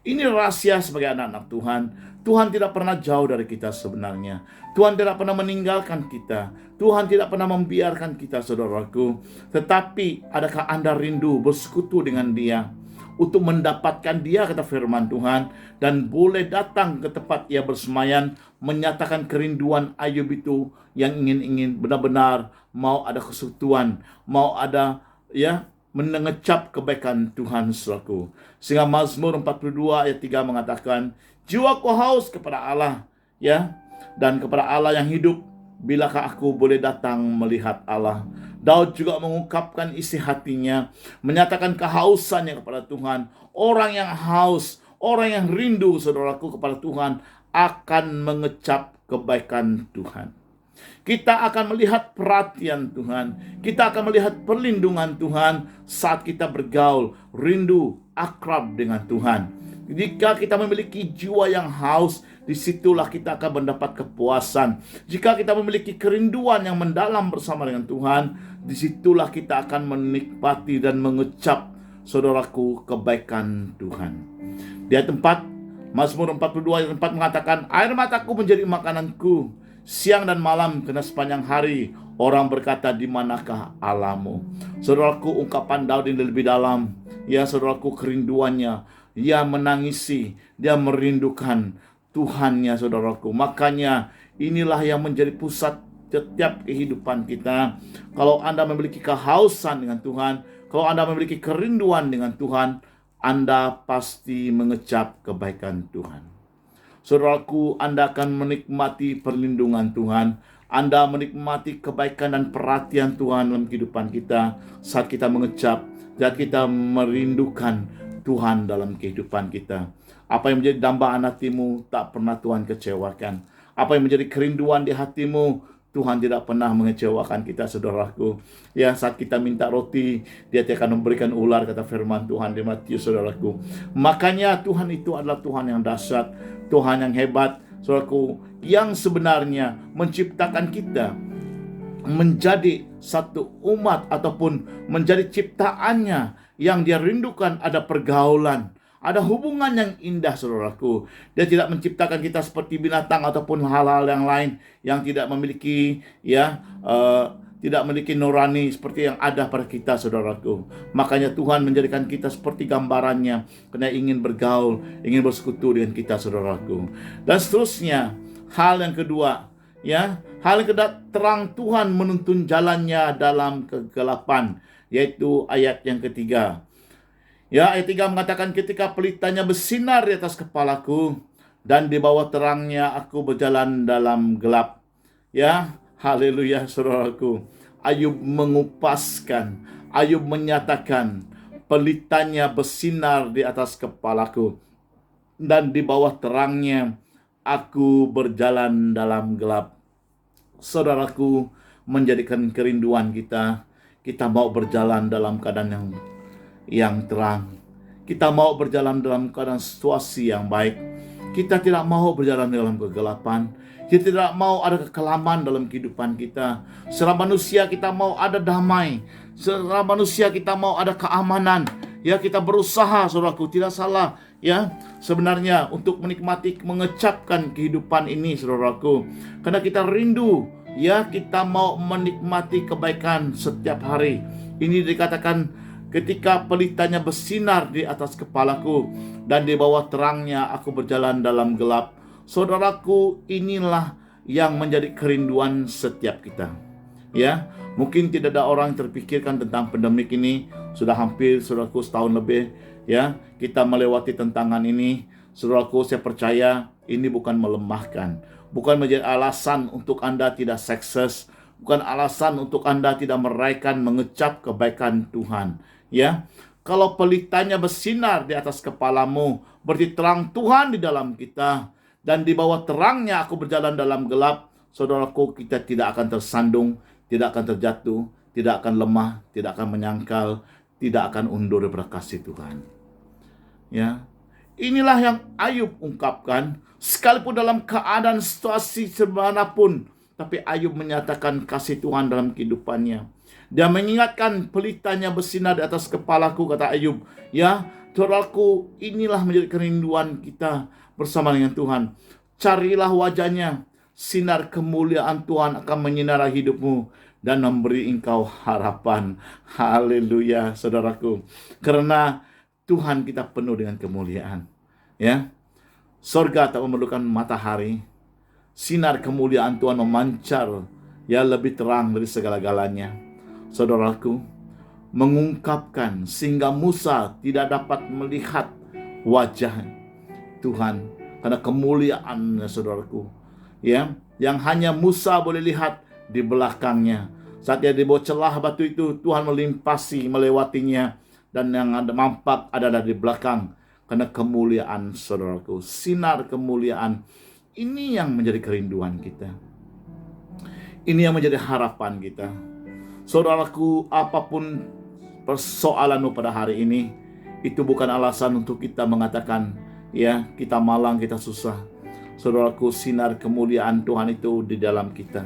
Ini rahasia sebagai anak-anak Tuhan. Tuhan tidak pernah jauh dari kita sebenarnya. Tuhan tidak pernah meninggalkan kita. Tuhan tidak pernah membiarkan kita, saudaraku. Tetapi adakah Anda rindu bersekutu dengan Dia? Untuk mendapatkan Dia, kata firman Tuhan, dan boleh datang ke tempat Ia bersemayam, menyatakan kerinduan Ayub itu yang ingin benar-benar mau ada kesekutuan, mau ada mengecap kebaikan Tuhan, saudaraku. Sehingga Mazmur 42 ayat 3 mengatakan, jiwaku haus kepada Allah, dan kepada Allah yang hidup. Bilakah aku boleh datang melihat Allah? Daud juga mengungkapkan isi hatinya, menyatakan kehausannya kepada Tuhan. Orang yang haus, orang yang rindu, saudaraku, kepada Tuhan akan mengecap kebaikan Tuhan. Kita akan melihat perhatian Tuhan, kita akan melihat perlindungan Tuhan saat kita bergaul, rindu, akrab dengan Tuhan. Jika kita memiliki jiwa yang haus, disitulah kita akan mendapat kepuasan. Jika kita memiliki kerinduan yang mendalam bersama dengan Tuhan, disitulah kita akan menikmati dan mengecap, saudaraku, kebaikan Tuhan. Di ayat 4, Mazmur 42 ayat 4 mengatakan, air mataku menjadi makananku, siang dan malam, kena sepanjang hari orang berkata, di manakah Allahmu? Saudaraku, ungkapan Daud ini lebih dalam. Saudaraku, kerinduannya, dia menangisi, dia merindukan Tuhannya, saudaraku. Makanya inilah yang menjadi pusat setiap kehidupan kita. Kalau Anda memiliki kehausan dengan Tuhan, kalau Anda memiliki kerinduan dengan Tuhan, Anda pasti mengecap kebaikan Tuhan. Saudaraku, Anda akan menikmati perlindungan Tuhan. Anda menikmati kebaikan dan perhatian Tuhan dalam kehidupan kita saat kita mengecap, saat kita merindukan Tuhan dalam kehidupan kita. Apa yang menjadi dambaan hatimu tak pernah Tuhan kecewakan. Apa yang menjadi kerinduan di hatimu, Tuhan tidak pernah mengecewakan kita, saudaraku. Saat kita minta roti, Dia akan memberikan ular, kata firman Tuhan di Matius, saudaraku. Makanya Tuhan itu adalah Tuhan yang dahsyat, Tuhan yang hebat, saudaraku, yang sebenarnya menciptakan kita menjadi satu umat ataupun menjadi ciptaannya yang Dia rindukan. Ada pergaulan, ada hubungan yang indah, saudaraku. Dia tidak menciptakan kita seperti binatang ataupun hal-hal yang lain yang tidak memiliki tidak memiliki nurani seperti yang ada pada kita, saudaraku. Makanya Tuhan menjadikan kita seperti gambarannya, karena ingin bergaul, ingin bersekutu dengan kita, saudaraku. Dan seterusnya, hal yang kedua, hal yang kedua, terang Tuhan menuntun jalannya dalam kegelapan, yaitu ayat yang ketiga. Ayat 3 mengatakan, ketika pelitanya bersinar di atas kepalaku, dan di bawah terangnya aku berjalan dalam gelap. Haleluya, saudaraku. Ayub mengupaskan, Ayub menyatakan, pelitanya bersinar di atas kepalaku, dan di bawah terangnya aku berjalan dalam gelap. Saudaraku, menjadikan kerinduan kita mau berjalan dalam keadaan yang terang. Kita mau berjalan dalam keadaan situasi yang baik. Kita tidak mau berjalan dalam kegelapan. Kita tidak mau ada kekelaman dalam kehidupan kita. Secara manusia kita mau ada damai. Secara manusia kita mau ada keamanan. Kita berusaha, saudaraku, tidak salah. Sebenarnya untuk menikmati, mengecapkan kehidupan ini, saudaraku. Karena kita rindu, kita mau menikmati kebaikan setiap hari. Ini dikatakan, ketika pelitanya bersinar di atas kepalaku, dan di bawah terangnya aku berjalan dalam gelap. Saudaraku, inilah yang menjadi kerinduan setiap kita. Mungkin tidak ada orang yang terpikirkan tentang pandemik ini. Sudah hampir, saudaraku, setahun lebih ya kita melewati tantangan ini. Saudaraku, saya percaya ini bukan melemahkan, bukan menjadi alasan untuk Anda tidak sukses, bukan alasan untuk Anda tidak meraihkan, mengecap kebaikan Tuhan. Ya, kalau pelitanya bersinar di atas kepalamu, berarti terang Tuhan di dalam kita. Dan di bawah terangnya aku berjalan dalam gelap. Saudaraku, kita tidak akan tersandung, tidak akan terjatuh, tidak akan lemah, tidak akan menyangkal, tidak akan undur daripada kasih Tuhan. Ya, inilah yang Ayub ungkapkan, sekalipun dalam keadaan situasi semanapun, tapi Ayub menyatakan kasih Tuhan dalam kehidupannya. Dia mengingatkan pelitanya bersinar di atas kepalaku, kata Ayub. Ya, saudaraku, inilah menjadi kerinduan kita bersama dengan Tuhan. Carilah wajahnya, sinar kemuliaan Tuhan akan menyinari hidupmu dan memberi engkau harapan. Haleluya, saudaraku. Karena Tuhan kita penuh dengan kemuliaan. Ya, sorga tak memerlukan matahari. Sinar kemuliaan Tuhan memancar, ya, lebih terang dari segala-galanya. Saudaraku, mengungkapkan sehingga Musa tidak dapat melihat wajah Tuhan karena kemuliaannya, saudaraku. Ya, yang hanya Musa boleh lihat di belakangnya. Saat dia di bawah celah batu itu, Tuhan melimpasi melewatinya, dan yang ada nampak adalah di belakang karena kemuliaan, saudaraku. Sinar kemuliaan ini yang menjadi kerinduan kita. Ini yang menjadi harapan kita. Saudaraku, apapun persoalanmu pada hari ini, itu bukan alasan untuk kita mengatakan, ya, kita malang, kita susah. Saudaraku, sinar kemuliaan Tuhan itu di dalam kita,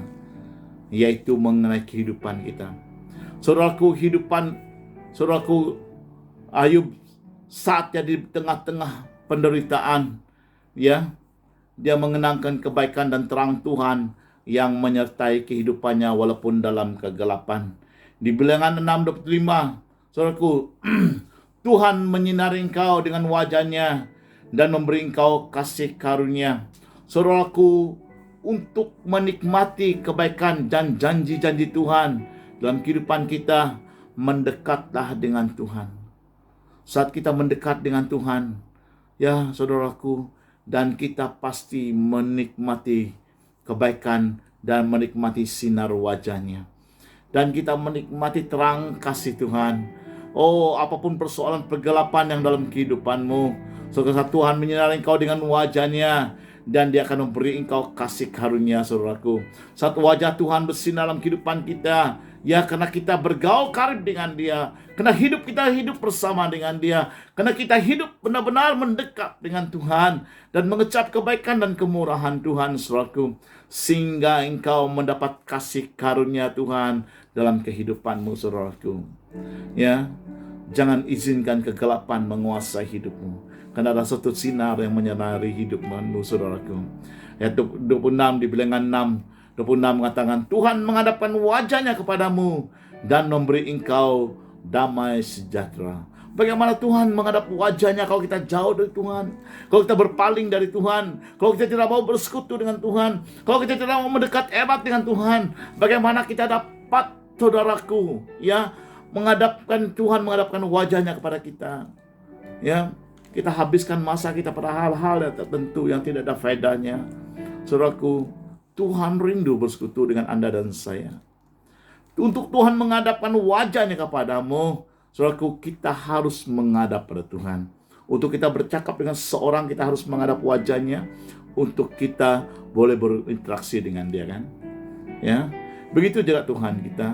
yaitu mengenai kehidupan kita. Saudaraku, saudaraku, Ayub saatnya di tengah-tengah penderitaan, ya, dia mengenangkan kebaikan dan terang Tuhan yang menyertai kehidupannya walaupun dalam kegelapan. Di Bilangan 6:25, saudaraku, Tuhan menyinari engkau dengan wajahnya dan memberi engkau kasih karunia. Saudaraku, untuk menikmati kebaikan dan janji-janji Tuhan dalam kehidupan kita, mendekatlah dengan Tuhan. Saat kita mendekat dengan Tuhan, ya, saudaraku, dan kita pasti menikmati kebaikan dan menikmati sinar wajahnya. Dan kita menikmati terang kasih Tuhan. Oh, apapun persoalan pergelapan yang dalam kehidupanmu, saudara, Tuhan menyinari engkau dengan wajahnya, dan dia akan memberi engkau kasih karunia, saudaraku. Saat wajah Tuhan bersinar dalam kehidupan kita, ya, karena kita bergaul karib dengan dia, karena kita hidup bersama dengan dia, karena kita hidup benar-benar mendekat dengan Tuhan dan mengecap kebaikan dan kemurahan Tuhan, saudaraku, sehingga engkau mendapat kasih karunia Tuhan dalam kehidupanmu, saudaraku. Ya, jangan izinkan kegelapan menguasai hidupmu, karena ada satu sinar yang menyinari hidupmu, saudaraku. Ayat 26 di Bilangan 6:26 mengatakan, Tuhan menghadapkan wajahnya kepadamu dan memberi engkau damai sejahtera. Bagaimana Tuhan menghadap wajahnya kalau kita jauh dari Tuhan, kalau kita berpaling dari Tuhan, kalau kita tidak mau bersekutu dengan Tuhan, kalau kita tidak mau mendekat erat dengan Tuhan? Bagaimana kita dapat, saudaraku, ya, menghadapkan wajahnya kepada kita? Ya, kita habiskan masa kita pada hal-hal yang tertentu yang tidak ada faedahnya. Saudaraku, Tuhan rindu bersekutu dengan Anda dan saya. Untuk Tuhan menghadapkan wajahnya kepadamu, saudaraku, kita harus menghadap pada Tuhan. Untuk kita bercakap dengan seseorang, kita harus menghadap wajahnya, untuk kita boleh berinteraksi dengan dia, kan? Ya, begitu juga Tuhan kita.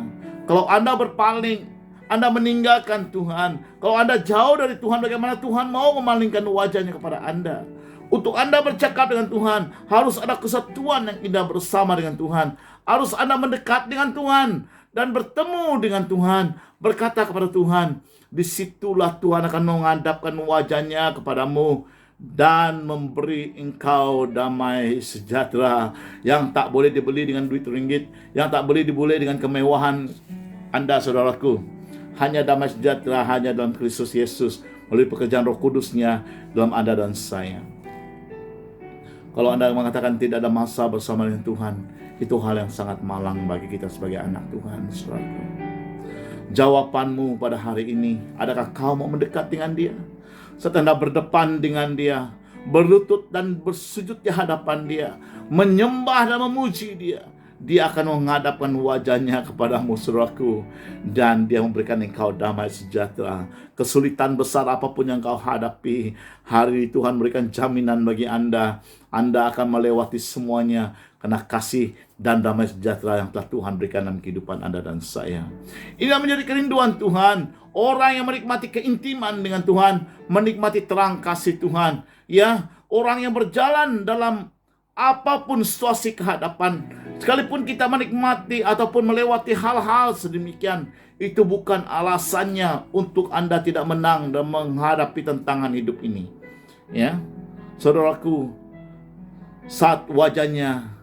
Kalau Anda berpaling, Anda meninggalkan Tuhan, kalau Anda jauh dari Tuhan, bagaimana Tuhan mau memalingkan wajahnya kepada Anda? Untuk Anda bercakap dengan Tuhan, harus ada kesatuan yang indah bersama dengan Tuhan. Harus Anda mendekat dengan Tuhan dan bertemu dengan Tuhan, berkata kepada Tuhan. Disitulah Tuhan akan menghadapkan wajahnya kepadamu dan memberi engkau damai sejahtera yang tak boleh dibeli dengan duit ringgit, yang tak boleh dibeli dengan kemewahan Anda, saudaraku. Hanya damai sejahtera hanya dalam Kristus Yesus melalui pekerjaan Roh Kudus-Nya dalam Anda dan saya. Kalau Anda mengatakan tidak ada masa bersama dengan Tuhan, Itu hal yang sangat malang bagi kita sebagai anak Tuhan, saudaraku. Jawabanmu pada hari ini, adakah kau mau mendekat dengan Dia? Setelah berdepan dengan Dia, berlutut dan bersujud di hadapan Dia, menyembah dan memuji Dia, Dia akan menghadapkan wajahnya kepadamu, saudaraku, dan Dia memberikan engkau damai sejahtera. Kesulitan besar apapun yang kau hadapi, hari ini Tuhan berikan jaminan bagi Anda. Anda akan melewati semuanya karena kasih dan damai sejahtera yang telah Tuhan berikan dalam kehidupan Anda dan saya. Inilah menjadi kerinduan Tuhan. Orang yang menikmati keintiman dengan Tuhan, menikmati terang kasih Tuhan. Ya, orang yang berjalan dalam apapun situasi kehadapan, sekalipun kita menikmati ataupun melewati hal-hal sedemikian, itu bukan alasannya untuk Anda tidak menang dan menghadapi tantangan hidup ini. Ya, saudaraku, saat wajahnya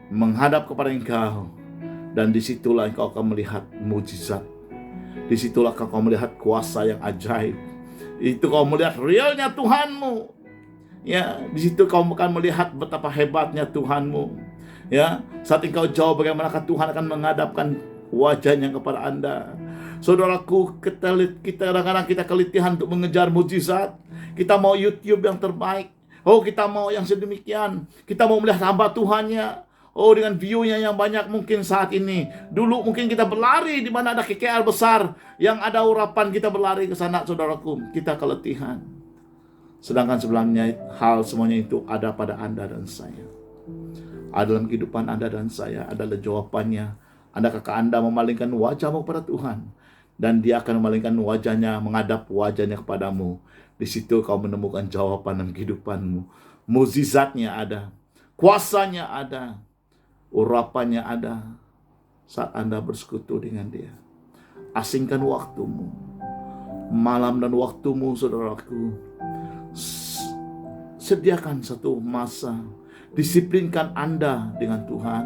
menghadap kepada engkau, dan disitulah engkau akan melihat mujizat. Disitulah kau melihat kuasa yang ajaib. Itu kau melihat realnya Tuhanmu. Ya, di situ kau akan melihat betapa hebatnya Tuhanmu. Ya, saat engkau jauh, bagaimanakah Tuhan akan menghadapkan wajahnya kepada Anda. Saudaraku, kita kadang-kadang kita kelitihan untuk mengejar mujizat. Kita mau YouTube yang terbaik. Oh, kita mau yang sedemikian. Kita mau melihat hamba Tuhannya. Oh, dengan view-nya yang banyak mungkin saat ini. Dulu mungkin kita berlari di mana ada KKR besar, yang ada urapan, kita berlari ke sana, saudaraku. Kita keletihan. Sedangkan sebelumnya hal semuanya itu ada pada Anda dan saya. Ada dalam kehidupan Anda dan saya, adalah jawabannya. Adakah Anda memalingkan wajahmu kepada Tuhan, dan Dia akan memalingkan wajahnya, menghadap wajahnya kepadamu. Di situ kau menemukan jawaban dalam kehidupanmu. Mukjizatnya ada, kuasanya ada, urapannya ada saat Anda bersekutu dengan Dia. Asingkan waktumu, malam dan waktumu, saudaraku. Sediakan satu masa, disiplinkan Anda dengan Tuhan.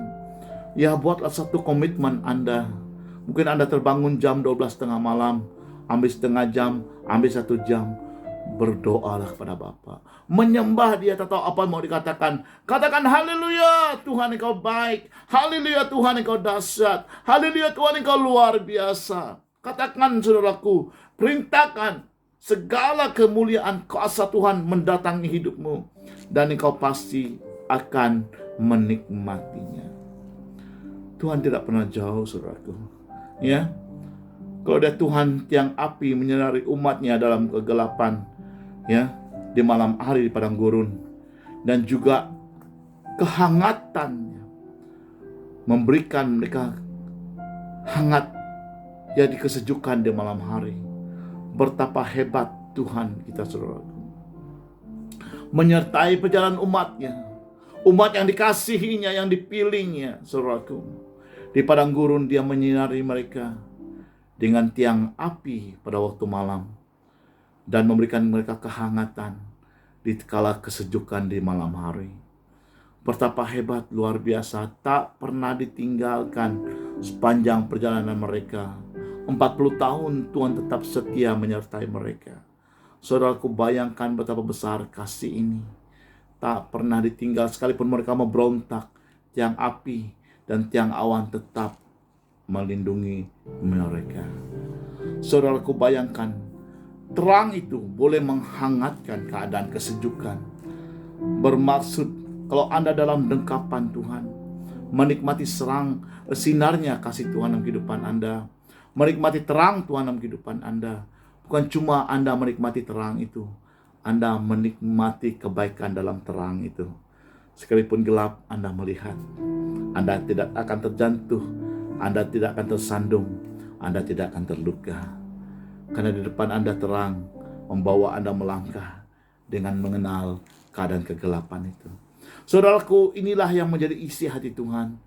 Ya, buatlah satu komitmen Anda. Mungkin Anda terbangun jam 12 tengah malam, ambil setengah jam, ambil 1 jam, berdoalah kepada Bapa, menyembah Dia. Tak tahu apa mau dikatakan, katakan haleluya, Tuhan Engkau baik, haleluya Tuhan Engkau dahsyat, haleluya Tuhan Engkau luar biasa. Katakan, saudaraku, perintahkan segala kemuliaan kuasa Tuhan mendatangi hidupmu, dan engkau pasti akan menikmatinya. Tuhan tidak pernah jauh, saudaraku. Ya, kalau ada Tuhan tiang api menyinari umatnya dalam kegelapan, ya, di malam hari di padang gurun, dan juga kehangatannya memberikan mereka hangat, jadi kesejukan di malam hari. Betapa hebat Tuhan kita, saudaraku. Menyertai perjalanan umatnya, umat yang dikasihinya, yang dipilihnya, saudaraku. Di padang gurun Dia menyinari mereka dengan tiang api pada waktu malam, dan memberikan mereka kehangatan di kala kesejukan di malam hari. Betapa hebat, luar biasa, tak pernah ditinggalkan sepanjang perjalanan mereka. 40 tahun Tuhan tetap setia menyertai mereka. Saudaraku, bayangkan betapa besar kasih ini. Tak pernah ditinggal, sekalipun mereka memberontak, tiang api dan tiang awan tetap melindungi mereka. Saudaraku, bayangkan, terang itu boleh menghangatkan keadaan kesejukan. Bermaksud, kalau Anda dalam dengkapan Tuhan, menikmati sinarnya kasih Tuhan dalam kehidupan Anda, menikmati terang Tuhan dalam kehidupan Anda. Bukan cuma Anda menikmati terang itu, Anda menikmati kebaikan dalam terang itu. Sekalipun gelap, Anda melihat. Anda tidak akan terjatuh, Anda tidak akan tersandung, Anda tidak akan terluka. Karena di depan Anda terang, membawa Anda melangkah dengan mengenal keadaan kegelapan itu. Saudaraku, inilah yang menjadi isi hati Tuhan.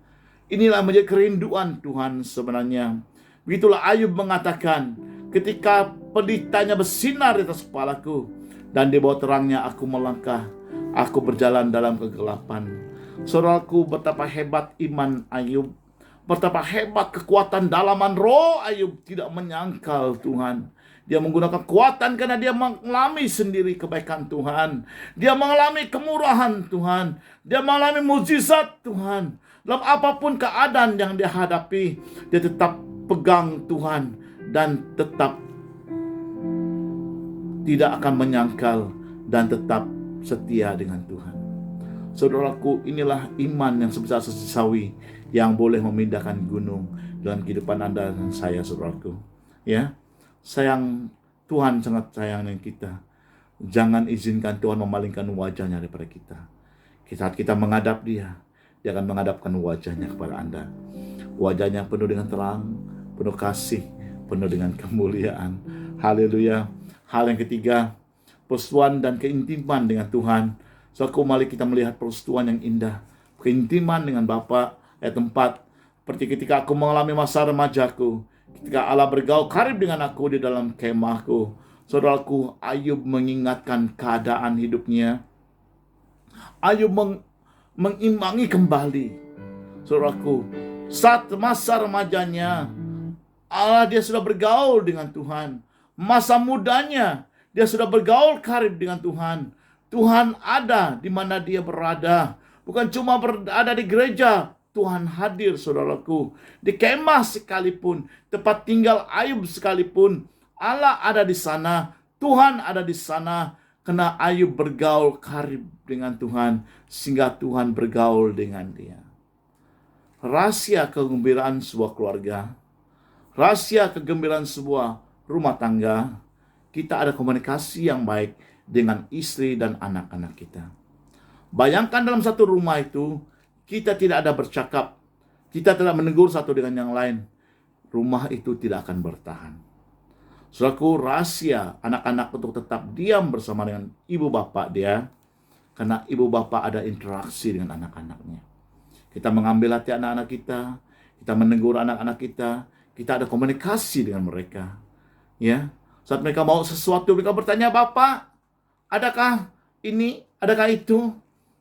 Inilah menjadi kerinduan Tuhan sebenarnya. Begitulah Ayub mengatakan, ketika pelitanya bersinar di atas kepalaku, dan di bawah terangnya aku melangkah, aku berjalan dalam kegelapan. Saudaraku, betapa hebat iman Ayub, betapa hebat kekuatan dalaman roh Ayub, tidak menyangkal Tuhan. Dia menggunakan kekuatan karena dia mengalami sendiri kebaikan Tuhan. Dia mengalami kemurahan Tuhan. Dia mengalami mukjizat Tuhan. Dalam apapun keadaan yang dia hadapi, dia tetap pegang Tuhan dan tetap tidak akan menyangkal dan tetap setia dengan Tuhan. Saudaraku, inilah iman yang sebesar sawi yang boleh memindahkan gunung dalam kehidupan Anda dan saya, saudaraku. Ya, Tuhan sangat sayang dengan kita. Jangan izinkan Tuhan memalingkan wajahnya daripada kita. Saat kita menghadap Dia akan menghadapkan wajahnya kepada Anda. Wajahnya penuh dengan terang, penuh kasih, penuh dengan kemuliaan. Haleluya. Hal yang ketiga, persekutuan dan keintiman dengan Tuhan. Saudaraku, mari kita melihat persekutuan yang indah, keintiman dengan Bapa. Ayat 4, seperti ketika aku mengalami masa remajaku, ketika Allah bergaul karib dengan aku di dalam kemahku. Saudaraku, Ayub mengingatkan keadaan hidupnya. Ayub mengimbangi kembali. Saudaraku, saat masa remajanya, dia sudah bergaul dengan Tuhan. Masa mudanya, dia sudah bergaul karib dengan Tuhan. Tuhan ada di mana dia berada. Bukan cuma berada di gereja, Tuhan hadir, saudaraku. Di kemah sekalipun, tempat tinggal Ayub sekalipun, Allah ada di sana, Tuhan ada di sana. Karena Ayub bergaul karib dengan Tuhan, sehingga Tuhan bergaul dengan dia. Rahasia kegembiraan sebuah keluarga, rahasia kegembiraan sebuah rumah tangga, kita ada komunikasi yang baik dengan istri dan anak-anak kita. Bayangkan dalam satu rumah itu, kita tidak ada bercakap, kita tidak menegur satu dengan yang lain, rumah itu tidak akan bertahan. Saudaraku, rahasia anak-anak untuk tetap diam bersama dengan ibu bapak dia, karena ibu bapak ada interaksi dengan anak-anaknya. Kita mengambil hati anak-anak kita menegur anak-anak kita ada komunikasi dengan mereka. Ya, saat mereka mau sesuatu, mereka bertanya, Bapak, adakah ini, adakah itu?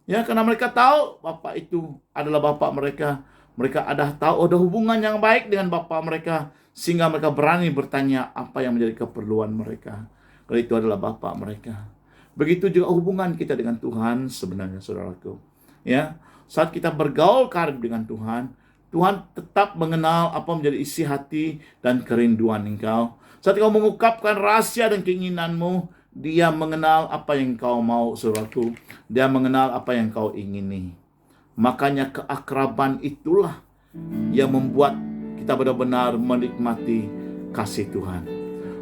Ya, karena mereka tahu Bapak itu adalah Bapak mereka. Mereka ada hubungan yang baik dengan Bapak mereka, sehingga mereka berani bertanya apa yang menjadi keperluan mereka. Karena itu adalah Bapak mereka. Begitu juga hubungan kita dengan Tuhan sebenarnya, saudaraku. Ya, saat kita bergaul karib dengan Tuhan, Tuhan tetap mengenal apa menjadi isi hati dan kerinduan engkau. Saat kau mengungkapkan rahasia dan keinginanmu, Dia mengenal apa yang kau mau, saudaraku. Dia mengenal apa yang kau ingini. Makanya keakraban itulah yang membuat kita benar-benar menikmati kasih Tuhan.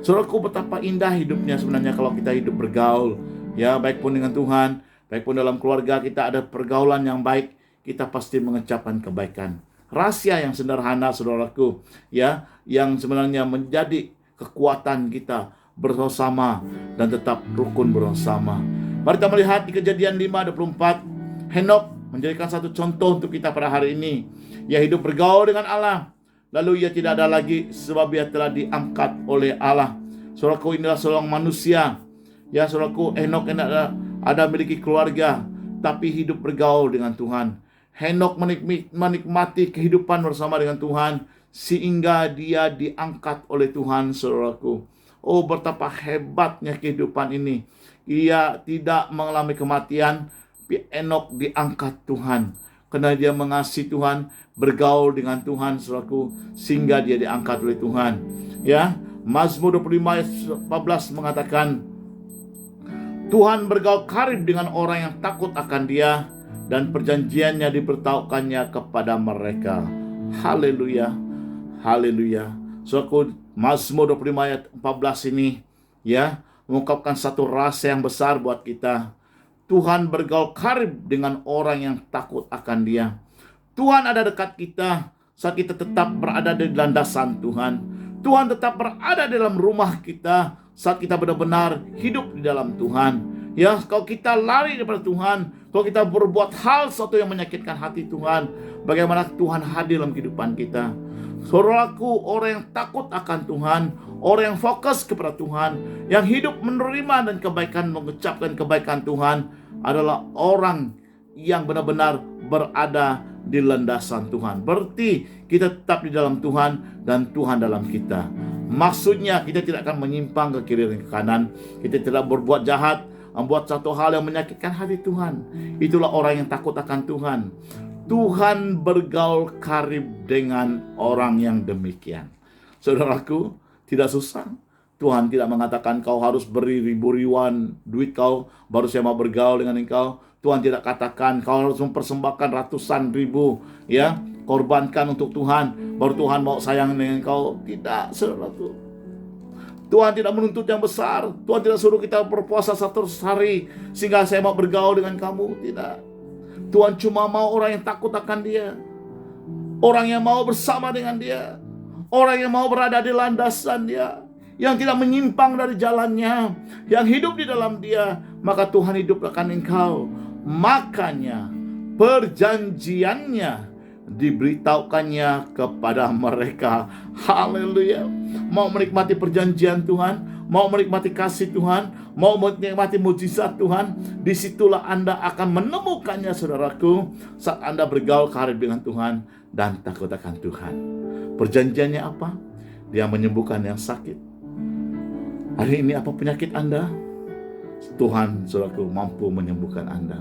Saudaraku, betapa indah hidupnya sebenarnya kalau kita hidup bergaul, ya, baik pun dengan Tuhan, baik pun dalam keluarga kita ada pergaulan yang baik, kita pasti mengucapkan kebaikan. Rahasia yang sederhana, saudaraku, ya, yang sebenarnya menjadi kekuatan kita bersama dan tetap rukun bersama. Mari kita melihat di Kejadian 5:24, Henok menjadikan satu contoh untuk kita pada hari ini. Ia hidup bergaul dengan Allah, lalu ia tidak ada lagi sebab ia telah diangkat oleh Allah. Saudaraku, inilah seorang manusia. Ya, saudaraku, Henok ada memiliki keluarga, tapi hidup bergaul dengan Tuhan. Henok menikmati kehidupan bersama dengan Tuhan, sehingga dia diangkat oleh Tuhan, saudaraku. Oh, betapa hebatnya kehidupan ini. Ia tidak mengalami kematian, tapi Henok diangkat Tuhan. Karena dia mengasihi Tuhan, bergaul dengan Tuhan, saudaraku, sehingga dia diangkat oleh Tuhan. Ya, Mazmur 25:14 mengatakan, Tuhan bergaul karib dengan orang yang takut akan Dia, dan perjanjiannya diberitahukannya kepada mereka. Haleluya, haleluya. Saudaraku, Mazmur 25:14 ini, ya, mengungkapkan satu rahasia yang besar buat kita. Tuhan bergaul karib dengan orang yang takut akan Dia. Tuhan ada dekat kita saat kita tetap berada di landasan Tuhan. Tuhan tetap berada dalam rumah kita saat kita benar-benar hidup di dalam Tuhan. Ya, kalau kita lari daripada Tuhan, kalau kita berbuat hal sesuatu yang menyakitkan hati Tuhan, bagaimana Tuhan hadir dalam kehidupan kita? Saudaraku, orang yang takut akan Tuhan, orang yang fokus kepada Tuhan, yang hidup menerima dan kebaikan, mengucapkan kebaikan Tuhan, adalah orang yang benar-benar berada di landasan Tuhan. Berarti kita tetap di dalam Tuhan dan Tuhan dalam kita. Maksudnya kita tidak akan menyimpang ke kiri dan ke kanan. Kita tidak berbuat jahat, membuat satu hal yang menyakitkan hati Tuhan. Itulah orang yang takut akan Tuhan. Tuhan bergaul karib dengan orang yang demikian. Saudaraku, tidak susah. Tuhan tidak mengatakan kau harus beri ribu-ribuan duit kau baru saya mau bergaul dengan engkau. Tuhan tidak katakan kau harus mempersembahkan ratusan ribu, ya, korbankan untuk Tuhan baru Tuhan mau sayang dengan kau. Tidak, saudaraku. Tuhan tidak menuntut yang besar. Tuhan tidak suruh kita berpuasa 100 hari sehingga saya mau bergaul dengan kamu. Tidak. Tuhan cuma mau orang yang takut akan Dia, orang yang mau bersama dengan Dia, orang yang mau berada di landasan Dia, yang tidak menyimpang dari jalannya, yang hidup di dalam Dia. Maka Tuhan hidup akan engkau. Makanya perjanjiannya diberitahukannya kepada mereka. Haleluya. Mau menikmati perjanjian Tuhan, mau menikmati kasih Tuhan, mau menikmati mujizat Tuhan, disitulah Anda akan menemukannya, saudaraku, saat Anda bergaul karib dengan Tuhan dan takut akan Tuhan. Perjanjiannya apa? Dia menyembuhkan yang sakit. Hari ini apa penyakit Anda? Tuhan, saudaraku, mampu menyembuhkan Anda.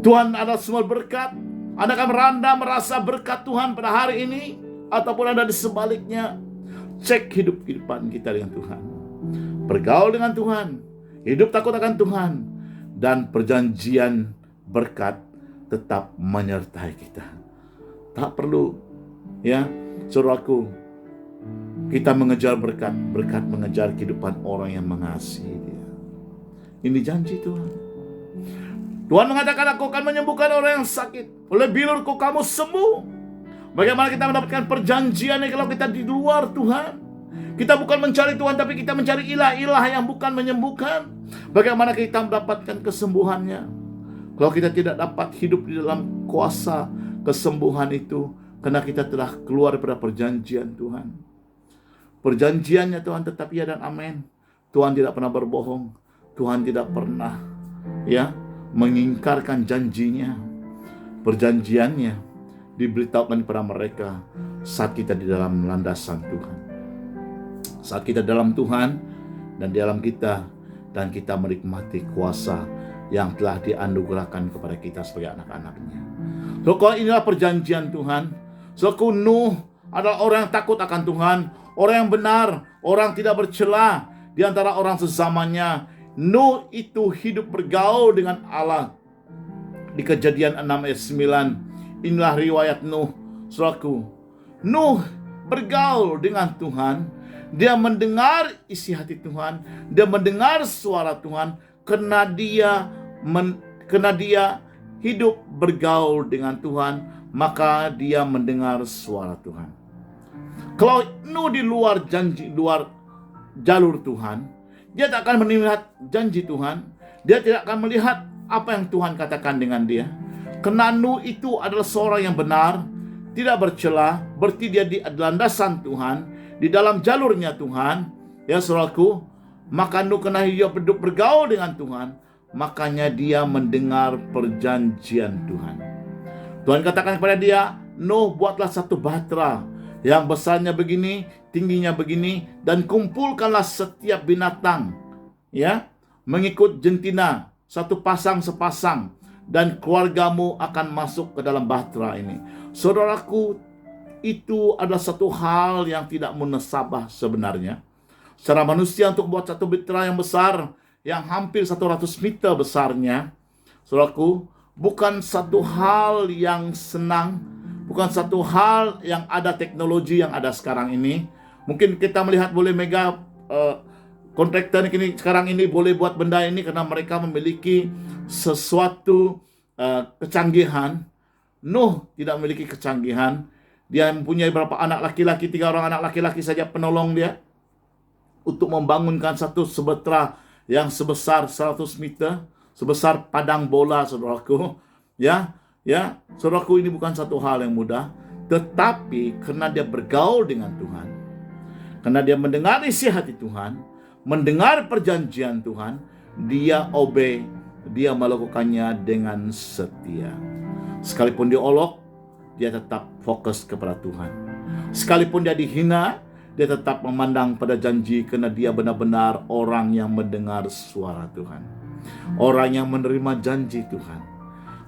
Tuhan adalah sumber berkat. Anda akan merasa berkat Tuhan pada hari ini, ataupun Anda di sebaliknya. Cek hidup-hidupan kita dengan Tuhan. Bergaul dengan Tuhan, hidup takut akan Tuhan, dan perjanjian berkat tetap menyertai kita. Tak perlu, ya, saudaraku, kita mengejar berkat. Berkat mengejar kehidupan orang yang mengasihi Dia. Ini janji Tuhan. Tuhan mengatakan, aku akan menyembuhkan orang yang sakit. Oleh bilurku kamu sembuh. Bagaimana kita mendapatkan perjanjian ini kalau kita di luar Tuhan? Kita bukan mencari Tuhan, tapi kita mencari ilah-ilah yang bukan menyembuhkan. Bagaimana kita mendapatkan kesembuhannya? Kalau kita tidak dapat hidup di dalam kuasa kesembuhan itu, karena kita telah keluar daripada perjanjian Tuhan. Perjanjiannya Tuhan tetap ya dan amin. Tuhan tidak pernah berbohong. Tuhan tidak pernah, ya, mengingkarkan janjinya. Perjanjiannya diberitahukan kepada mereka saat kita di dalam landasan Tuhan. Saat kita dalam Tuhan dan di dalam kita, dan kita menikmati kuasa yang telah dianugerahkan kepada kita sebagai anak-anaknya. So, kalau inilah perjanjian Tuhan. So, Nuh adalah orang yang takut akan Tuhan, orang yang benar, orang tidak bercela di antara orang sezamannya. Nuh itu hidup bergaul dengan Allah. Di Kejadian 6 ayat 9, inilah riwayat Nuh, saudaraku. Nuh bergaul dengan Tuhan. Dia mendengar isi hati Tuhan. Dia mendengar suara Tuhan. Karena dia hidup bergaul dengan Tuhan, maka dia mendengar suara Tuhan. Kalau Nuh di luar jalur Tuhan, dia tak akan melihat janji Tuhan. Dia tidak akan melihat apa yang Tuhan katakan dengan dia. Karena Nuh itu adalah seorang yang benar, tidak bercela, berarti dia di landasan Tuhan, di dalam jalurnya Tuhan, ya saudaraku. Maka Nuh karena dia hidup bergaul dengan Tuhan, makanya dia mendengar perjanjian Tuhan. Tuhan katakan kepada dia, Nuh, buatlah satu bahtera yang besarnya begini, tingginya begini, dan kumpulkanlah setiap binatang, ya, mengikut jentina, satu pasang sepasang, dan keluargamu akan masuk ke dalam bahtera ini. Saudaraku, itu adalah satu hal yang tidak munasabah sebenarnya. Secara manusia untuk buat satu bahtera yang besar, yang hampir 100 meter besarnya, saudaraku, bukan satu hal yang senang, bukan satu hal yang ada teknologi yang ada sekarang ini. Mungkin kita melihat boleh mega kontraktor ini sekarang ini boleh buat benda ini karena mereka memiliki sesuatu kecanggihan. Nuh tidak memiliki kecanggihan. Dia mempunyai berapa anak laki-laki, 3 orang anak laki-laki saja penolong dia untuk membangunkan satu bahtera yang sebesar 100 meter, sebesar padang bola, saudaraku. Ya, saudaraku, ini bukan satu hal yang mudah. Tetapi karena dia bergaul dengan Tuhan, karena dia mendengar isi hati Tuhan, mendengar perjanjian Tuhan, dia obey, dia melakukannya dengan setia. Sekalipun diolok, dia tetap fokus kepada Tuhan. Sekalipun dia dihina, dia tetap memandang pada janji, karena dia benar-benar orang yang mendengar suara Tuhan, orang yang menerima janji Tuhan.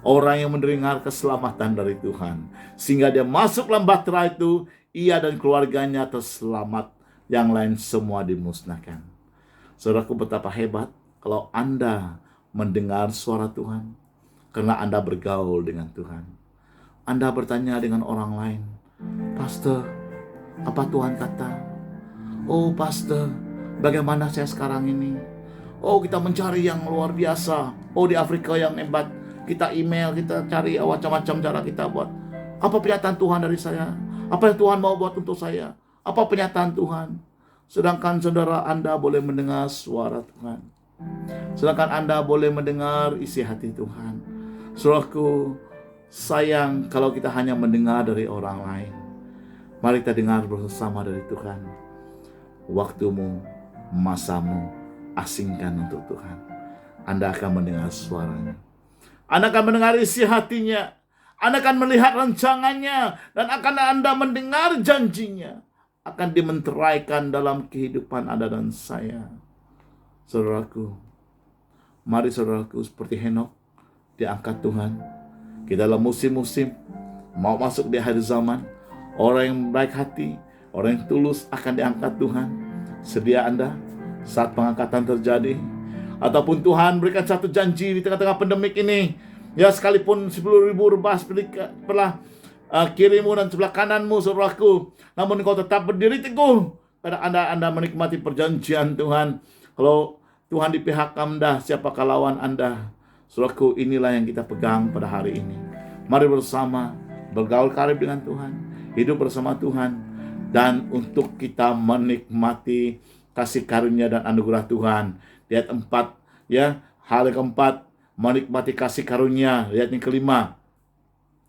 Orang yang mendengar keselamatan dari Tuhan, sehingga dia masuk dalam bahtera itu, ia dan keluarganya terselamat, yang lain semua dimusnahkan. Saudaraku, betapa hebat kalau Anda mendengar suara Tuhan, karena Anda bergaul dengan Tuhan. Anda bertanya dengan orang lain, "Pastor, apa Tuhan kata? Oh pastor, bagaimana saya sekarang ini? Oh, kita mencari yang luar biasa. Oh, di Afrika yang hebat. Kita email, kita cari macam-macam cara kita buat. Apa pernyataan Tuhan dari saya? Apa yang Tuhan mau buat untuk saya? Apa pernyataan Tuhan?" Sedangkan saudara Anda boleh mendengar suara Tuhan. Sedangkan Anda boleh mendengar isi hati Tuhan. Saudaraku, sayang kalau kita hanya mendengar dari orang lain. Mari kita dengar bersama dari Tuhan. Waktumu, masamu, asingkan untuk Tuhan. Anda akan mendengar suaranya. Anda akan mendengar isi hatinya. Anda akan melihat rancangannya. Dan akan Anda mendengar janjinya. Akan dimenteraikan dalam kehidupan Anda dan saya. Saudaraku, mari saudaraku seperti Henokh diangkat Tuhan. Kita dalam musim-musim mau masuk di akhir zaman. Orang yang baik hati, orang yang tulus akan diangkat Tuhan. Sedia Anda saat pengangkatan terjadi? Ataupun Tuhan berikan satu janji di tengah-tengah pandemik ini, ya sekalipun 10.000 rebah sebelah kirimu dan sebelah kananmu, saudaraku, namun engkau tetap berdiri teguh karena Anda menikmati perjanjian Tuhan. Kalau Tuhan di pihak Anda, siapakah lawan Anda? Saudaraku, inilah yang kita pegang pada hari ini. Mari bersama bergaul karib dengan Tuhan, hidup bersama Tuhan, dan untuk kita menikmati kasih karunia dan anugerah Tuhan. Ayat 4, ya, hal yang keempat, menikmati kasih karunia. Ayat yang kelima,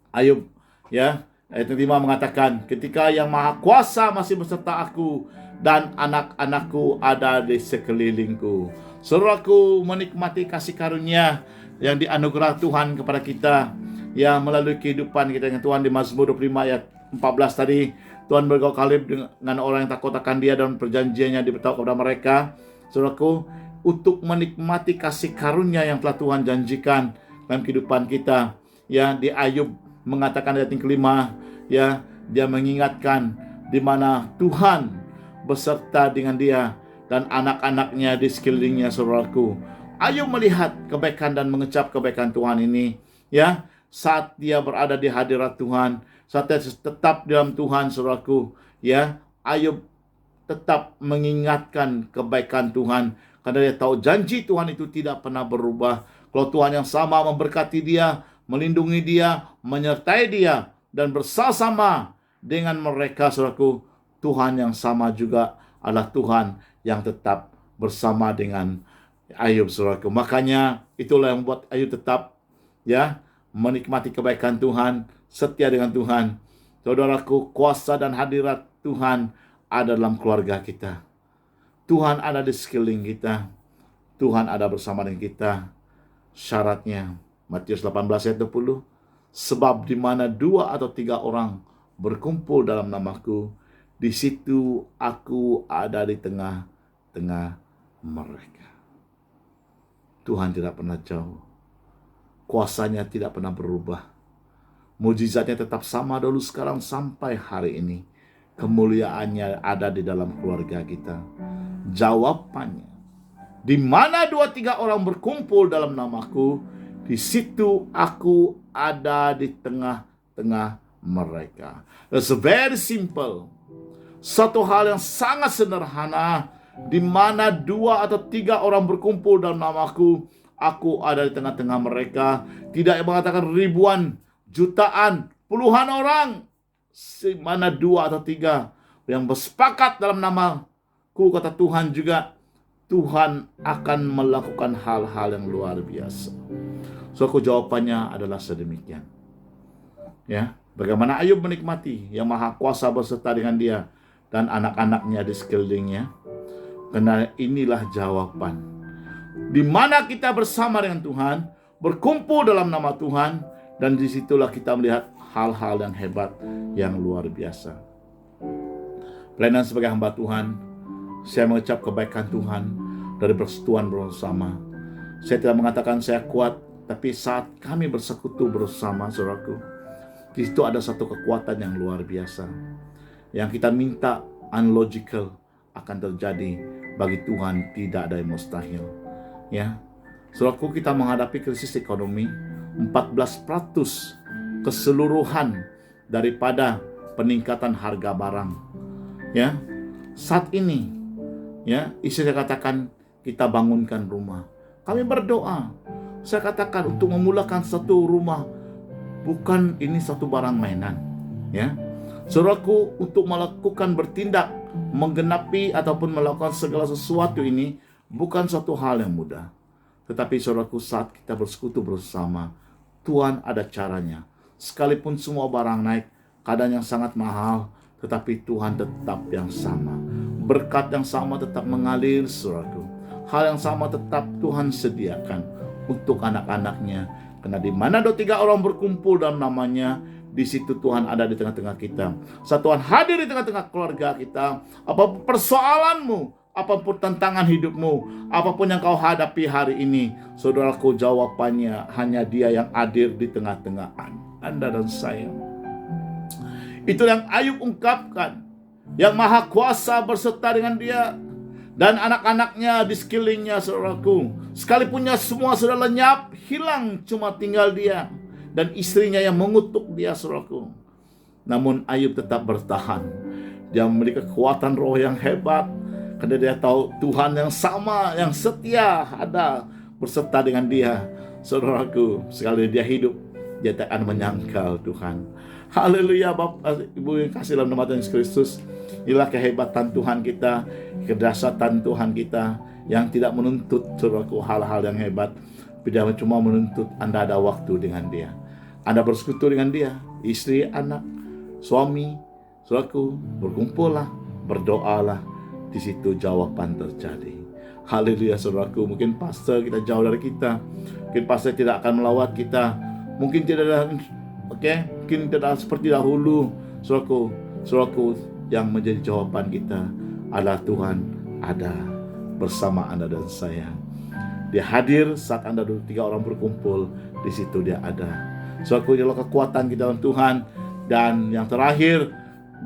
Ayub, ya, ayat yang kelima mengatakan, ketika yang maha kuasa masih beserta aku, dan anak-anakku ada di sekelilingku. Saudaraku, menikmati kasih karunia yang dianugerah Tuhan kepada kita, ya, melalui kehidupan kita dengan Tuhan. Di Mazmur 25 ayat 14 tadi, Tuhan bergaul karib dengan orang yang takut akan Dia, dan perjanjiannya diberitahu kepada mereka. Saudaraku, untuk menikmati kasih karunia yang telah Tuhan janjikan dalam kehidupan kita, ya, di Ayub mengatakan ayat yang kelima, ya, dia mengingatkan di mana Tuhan beserta dengan dia dan anak-anaknya di sekelilingnya. Saudaraku, Ayub melihat kebaikan dan mengecap kebaikan Tuhan ini, ya, saat dia berada di hadirat Tuhan, saat dia tetap dalam Tuhan. Saudaraku, ya, Ayub tetap mengingatkan kebaikan Tuhan, karena dia tahu janji Tuhan itu tidak pernah berubah. Kalau Tuhan yang sama memberkati dia, melindungi dia, menyertai dia, dan bersama-sama dengan mereka, saudaraku, Tuhan yang sama juga adalah Tuhan yang tetap bersama dengan Ayub, saudaraku. Makanya itulah yang membuat Ayub tetap, ya, menikmati kebaikan Tuhan, setia dengan Tuhan. Saudaraku, kuasa dan hadirat Tuhan ada dalam keluarga kita. Tuhan ada di sekeliling kita. Tuhan ada bersama dengan kita. Syaratnya, Matius 18 ayat 20, sebab di mana 2 atau 3 orang berkumpul dalam namaku, di situ aku ada di tengah-tengah mereka. Tuhan tidak pernah jauh. Kuasanya tidak pernah berubah. Mujizatnya tetap sama dulu, sekarang, sampai hari ini. Kemuliaannya ada di dalam keluarga kita. Jawabannya, di mana 2-3 orang berkumpul dalam namaku, di situ aku ada di tengah-tengah mereka. It's very simple. Satu hal yang sangat sederhana. Di mana 2 atau 3 orang berkumpul dalam namaku, aku ada di tengah-tengah mereka. Tidak mengatakan ribuan, jutaan, puluhan orang. Di mana 2 atau 3 yang bersepakat dalam namaku, kata Tuhan juga, Tuhan akan melakukan hal-hal yang luar biasa. So, jawabannya adalah sedemikian. Ya, bagaimana Ayub menikmati yang maha kuasa beserta dengan dia dan anak-anaknya di sekelilingnya. Karena inilah jawaban. Di mana kita bersama dengan Tuhan, berkumpul dalam nama Tuhan, dan disitulah kita melihat hal-hal yang hebat, yang luar biasa. Pelayanan sebagai hamba Tuhan, saya mengucap kebaikan Tuhan dari persekutuan bersama. Saya tidak mengatakan saya kuat, Tapi saat kami bersekutu bersama, saudaraku, di situ ada satu kekuatan yang luar biasa. Yang kita minta unlogical akan terjadi. Bagi Tuhan tidak ada yang mustahil. Ya, saudaraku, kita menghadapi krisis ekonomi. 14% keseluruhan daripada peningkatan harga barang. Ya, saat ini, ya, istri saya katakan kita bangunkan rumah. Kami berdoa. Saya katakan untuk memulakan satu rumah, bukan ini satu barang mainan. Ya, saudaraku, untuk melakukan bertindak, menggenapi ataupun melakukan segala sesuatu ini bukan suatu hal yang mudah. Tetapi saudaraku, saat kita bersekutu bersama, Tuhan ada caranya. Sekalipun semua barang naik, kadang yang sangat mahal, tetapi Tuhan tetap yang sama. Berkat yang sama tetap mengalir, saudaraku. Hal yang sama tetap Tuhan sediakan untuk anak-anaknya. Karena di mana 2-3 orang berkumpul dalam namanya, di situ Tuhan ada di tengah-tengah kita. Saat Tuhan hadir di tengah-tengah keluarga kita, apapun persoalanmu, apapun tantangan hidupmu, apapun yang kau hadapi hari ini, saudaraku, jawabannya hanya Dia yang hadir di tengah-tengah Anda dan saya. Itu yang Ayub ungkapkan. Yang Maha Kuasa berserta dengan dia, dan anak-anaknya di sekelilingnya, saudaraku. Sekalipunnya semua sudah lenyap, hilang, cuma tinggal dia dan istrinya yang mengutuk dia, saudaraku. Namun Ayub tetap bertahan. Dia memiliki kekuatan roh yang hebat, karena dia tahu Tuhan yang sama, yang setia ada berserta dengan dia. Saudaraku, sekali dia hidup, dia tak akan menyangkal Tuhan. Haleluya. Bapak Ibu yang kasih dalam nama Tuhan Yesus Kristus, inilah kehebatan Tuhan kita, kedahsyatan Tuhan kita, yang tidak menuntut, saudaraku, hal-hal yang hebat. Dia cuma menuntut Anda ada waktu dengan dia. Anda bersekutu dengan dia, istri, anak, suami, saudaraku, berkumpullah, berdoalah. Di situ jawaban terjadi. Haleluya, saudaraku. Mungkin pastor kita jauh dari kita, mungkin pastor tidak akan melawat kita, mungkin tidak ada, mungkin tidak seperti dahulu, saudaraku, yang menjadi jawaban kita adalah Tuhan ada bersama Anda dan saya. Dia hadir saat Anda 2-3 orang berkumpul, di situ dia ada. Saudaraku, inilah kekuatan kita dalam Tuhan. Dan yang terakhir,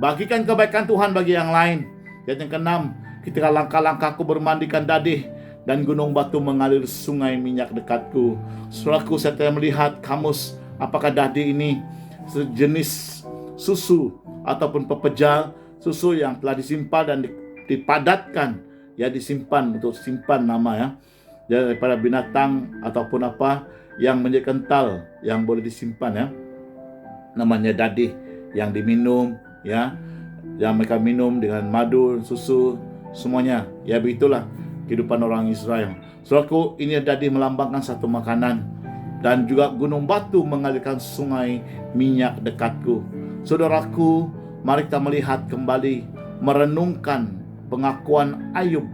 bagikan kebaikan Tuhan bagi yang lain. Dan yang keenam, ketika langkah-langkahku bermandikan dadih dan gunung batu mengalir sungai minyak dekatku. Saudaraku, saya telah melihat kamus, apakah dadih ini sejenis susu ataupun pepejal, susu yang telah disimpan dan dipadatkan, ya, disimpan untuk simpan nama, ya, daripada binatang ataupun apa yang menjadi kental yang boleh disimpan, ya, namanya dadih yang diminum, ya, yang mereka minum dengan madu, susu, semuanya, ya, begitulah kehidupan orang Israel. Saudaraku, ini dadih melambangkan satu makanan, dan juga gunung batu mengalirkan sungai minyak dekatku. Saudaraku, mari kita melihat kembali, merenungkan pengakuan Ayub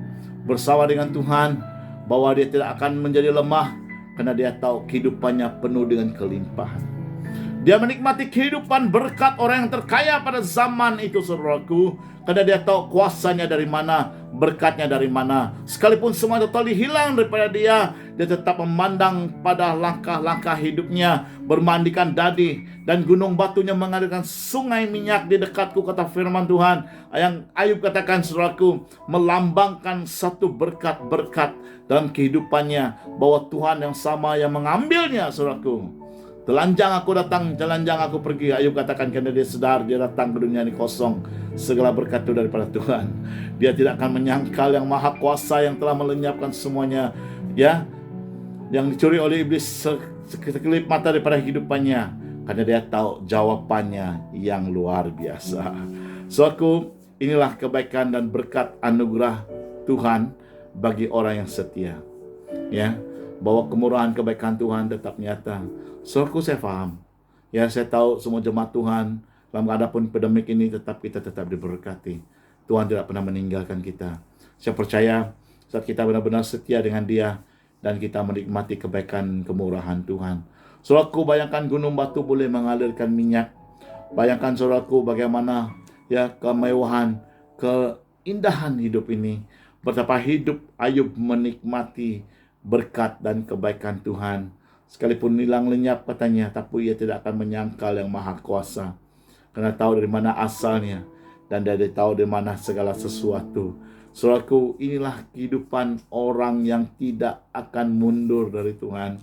bersama dengan Tuhan, bahwa dia tidak akan menjadi lemah, karena dia tahu kehidupannya penuh dengan kelimpahan. Dia menikmati kehidupan berkat orang yang terkaya pada zaman itu, saudaraku, karena dia tahu kuasanya dari mana, berkatnya dari mana. Sekalipun semua totally hilang daripada dia, dia tetap memandang pada langkah-langkah hidupnya, bermandikan dadih, dan gunung batunya mengalirkan sungai minyak di dekatku, kata firman Tuhan. Yang Ayub katakan, saudaraku, melambangkan satu berkat-berkat dalam kehidupannya, bahwa Tuhan yang sama yang mengambilnya, saudaraku. Telanjang aku datang, telanjang aku pergi. Ayub katakan, karena dia sadar dia datang ke dunia ini kosong. Segala berkat itu daripada Tuhan. Dia tidak akan menyangkal yang Maha Kuasa yang telah melenyapkan semuanya, ya, yang dicuri oleh iblis sekelip mata daripada hidupannya, karena dia tahu jawabannya yang luar biasa. Saudaraku, inilah kebaikan dan berkat anugerah Tuhan bagi orang yang setia, ya, bahwa kemurahan kebaikan Tuhan tetap nyata. Saudaraku, saya paham, ya, saya tahu semua jemaat Tuhan dalam keadaan pandemik ini tetap diberkati. Tuhan tidak pernah meninggalkan kita. Saya percaya saat kita benar-benar setia dengan Dia, dan kita menikmati kebaikan kemurahan Tuhan. Saudaraku, bayangkan gunung batu boleh mengalirkan minyak. Bayangkan, saudaraku, bagaimana, ya, kemewahan, keindahan hidup ini. Betapa hidup Ayub menikmati berkat dan kebaikan Tuhan. Sekalipun hilang lenyap katanya, tapi ia tidak akan menyangkal yang maha kuasa. Karena tahu dari mana asalnya, dan dia tahu dari mana segala sesuatu. Saudaraku, inilah kehidupan orang yang tidak akan mundur dari Tuhan.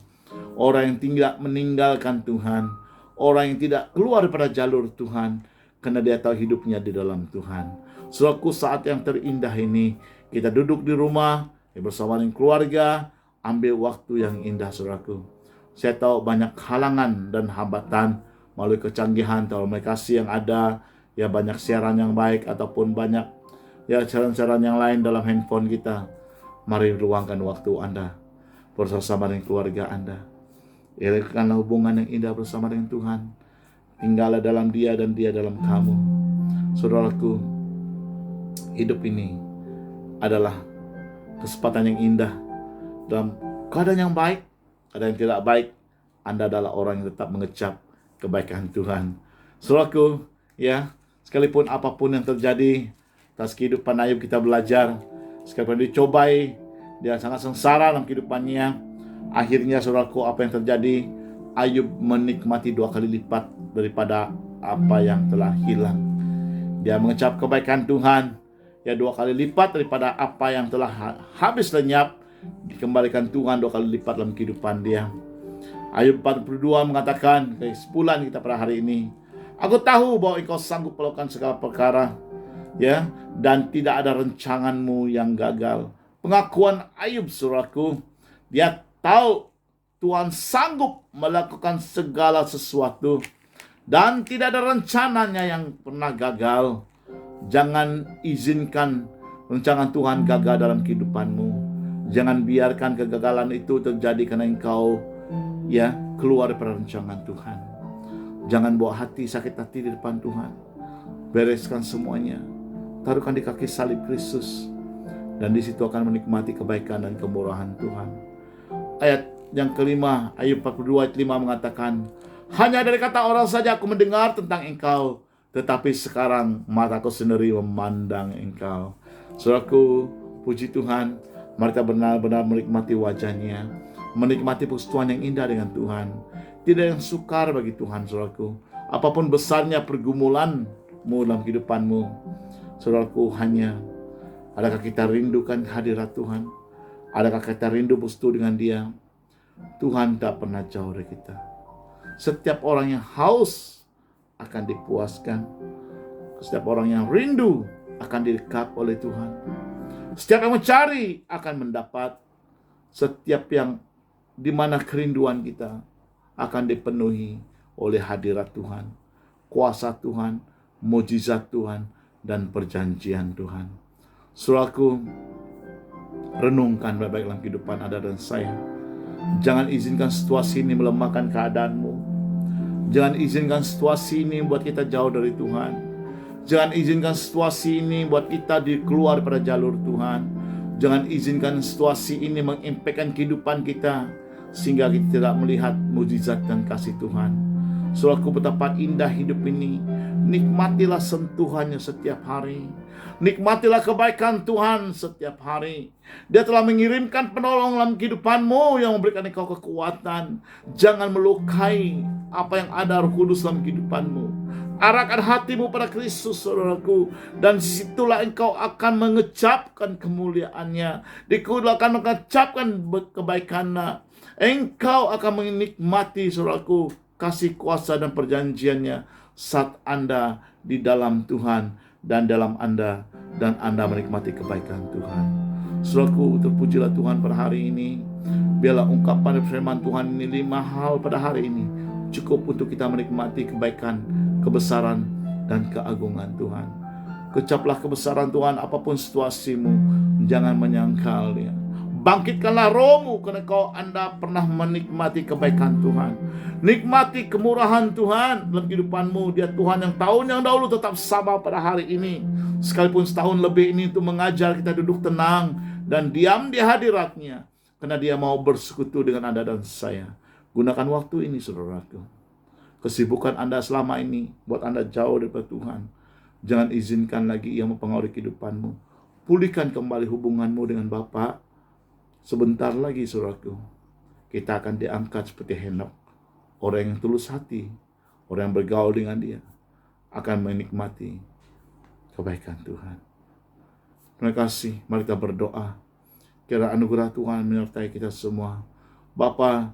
Orang yang tidak meninggalkan Tuhan. Orang yang tidak keluar daripada jalur Tuhan. Karena dia tahu hidupnya di dalam Tuhan. Saudaraku, saat yang terindah ini, kita duduk di rumah, bersama dengan keluarga, ambil waktu yang indah, saudaraku. Saya tahu banyak halangan dan hambatan melalui kecanggihan telekomunikasi yang ada, ya banyak siaran yang baik ataupun banyak ya siaran-siaran yang lain dalam handphone kita. Mari luangkan waktu Anda bersama dengan keluarga Anda. Eratkanlah hubungan yang indah bersama dengan Tuhan. Tinggallah dalam Dia dan Dia dalam kamu. Saudaraku, hidup ini adalah kesempatan yang indah. Dalam keadaan yang baik, keadaan yang tidak baik, Anda adalah orang yang tetap mengecap kebaikan Tuhan. Saudaraku, ya, sekalipun apapun yang terjadi atas kehidupan Ayub, kita belajar. Sekalipun dicobai, dia sangat sengsara dalam kehidupannya. Akhirnya, saudaraku, apa yang terjadi? Ayub menikmati 2 kali lipat daripada apa yang telah hilang. Dia mengecap kebaikan Tuhan, ya 2 kali lipat daripada apa yang telah habis lenyap, dikembalikan Tuhan 2 kali lipat dalam kehidupan dia. Ayub 42 mengatakan, kesimpulan kita pada hari ini, aku tahu bahwa engkau sanggup melakukan segala perkara, ya, dan tidak ada rencanganmu yang gagal. Pengakuan Ayub, saudaraku, dia tahu Tuhan sanggup melakukan segala sesuatu dan tidak ada rencananya yang pernah gagal. Jangan izinkan rencana Tuhan gagal dalam kehidupanmu. Jangan biarkan kegagalan itu terjadi karena engkau ya keluar dari rencana Tuhan. Jangan bawa hati sakit hati di depan Tuhan. Bereskan semuanya, taruhkan di kaki salib Kristus, dan di situ akan menikmati kebaikan dan kemurahan Tuhan. Ayat yang kelima, Ayub 42 ayat 5 mengatakan, hanya dari kata orang saja aku mendengar tentang engkau, tetapi sekarang mataku sendiri memandang engkau. Saudaraku, puji Tuhan, mari kita benar-benar menikmati wajahnya, menikmati persekutuan yang indah dengan Tuhan. Tidak yang sukar bagi Tuhan, saudaraku. Apapun besarnya pergumulanmu dalam kehidupanmu, saudaraku, hanya adakah kita rindukan hadirat Tuhan? Adakah kita rindu bersatu dengan Dia? Tuhan tak pernah jauh dari kita. Setiap orang yang haus akan dipuaskan. Setiap orang yang rindu akan direkap oleh Tuhan. Setiap yang mencari akan mendapat. Setiap yang di mana kerinduan kita akan dipenuhi oleh hadirat Tuhan, kuasa Tuhan, mujizat Tuhan, dan perjanjian Tuhan. Saudaraku, renungkan baik-baik dalam kehidupan Anda dan saya. Jangan izinkan situasi ini melemahkan keadaanmu. Jangan izinkan situasi ini buat kita jauh dari Tuhan. Jangan izinkan situasi ini buat kita keluar pada jalur Tuhan. Jangan izinkan situasi ini mengimpakkan kehidupan kita sehingga kita tidak melihat mujizat dan kasih Tuhan. Saudaraku, betapa indah hidup ini. Nikmatilah sentuhannya setiap hari. Nikmatilah kebaikan Tuhan setiap hari. Dia telah mengirimkan penolong dalam kehidupanmu yang memberikan engkau kekuatan. Jangan melukai apa yang ada Roh Kudus dalam kehidupanmu. Arahkan hatimu pada Kristus, saudaraku, dan situlah engkau akan mengecapkan kemuliaannya. Dikau akan mengecapkan kebaikannya. Engkau akan menikmati, saudaraku, kasih kuasa dan perjanjiannya saat Anda di dalam Tuhan dan dalam Anda, dan Anda menikmati kebaikan Tuhan. Saudaraku, terpujilah Tuhan pada hari ini. Biarlah ungkapan firman Tuhan ini 5 hal pada hari ini cukup untuk kita menikmati kebaikan, kebesaran, dan keagungan Tuhan. Kecaplah kebesaran Tuhan apapun situasimu, jangan menyangkal dia. Bangkitkanlah rohmu karena Anda pernah menikmati kebaikan Tuhan. Nikmati kemurahan Tuhan dalam kehidupanmu. Dia Tuhan yang tahun yang dahulu tetap sama pada hari ini. Sekalipun setahun lebih ini untuk mengajar kita duduk tenang dan diam di hadiratnya. Karena Dia mau bersekutu dengan Anda dan saya. Gunakan waktu ini, saudaraku. Kesibukan Anda selama ini buat Anda jauh dari Tuhan. Jangan izinkan lagi Ia mempengaruhi kehidupanmu. Pulihkan kembali hubunganmu dengan Bapa. Sebentar lagi, saudaraku, kita akan diangkat seperti Henok. Orang yang tulus hati, orang yang bergaul dengan dia, akan menikmati kebaikan Tuhan. Terima kasih, mari kita berdoa. Kira anugerah Tuhan menyertai kita semua. Bapa,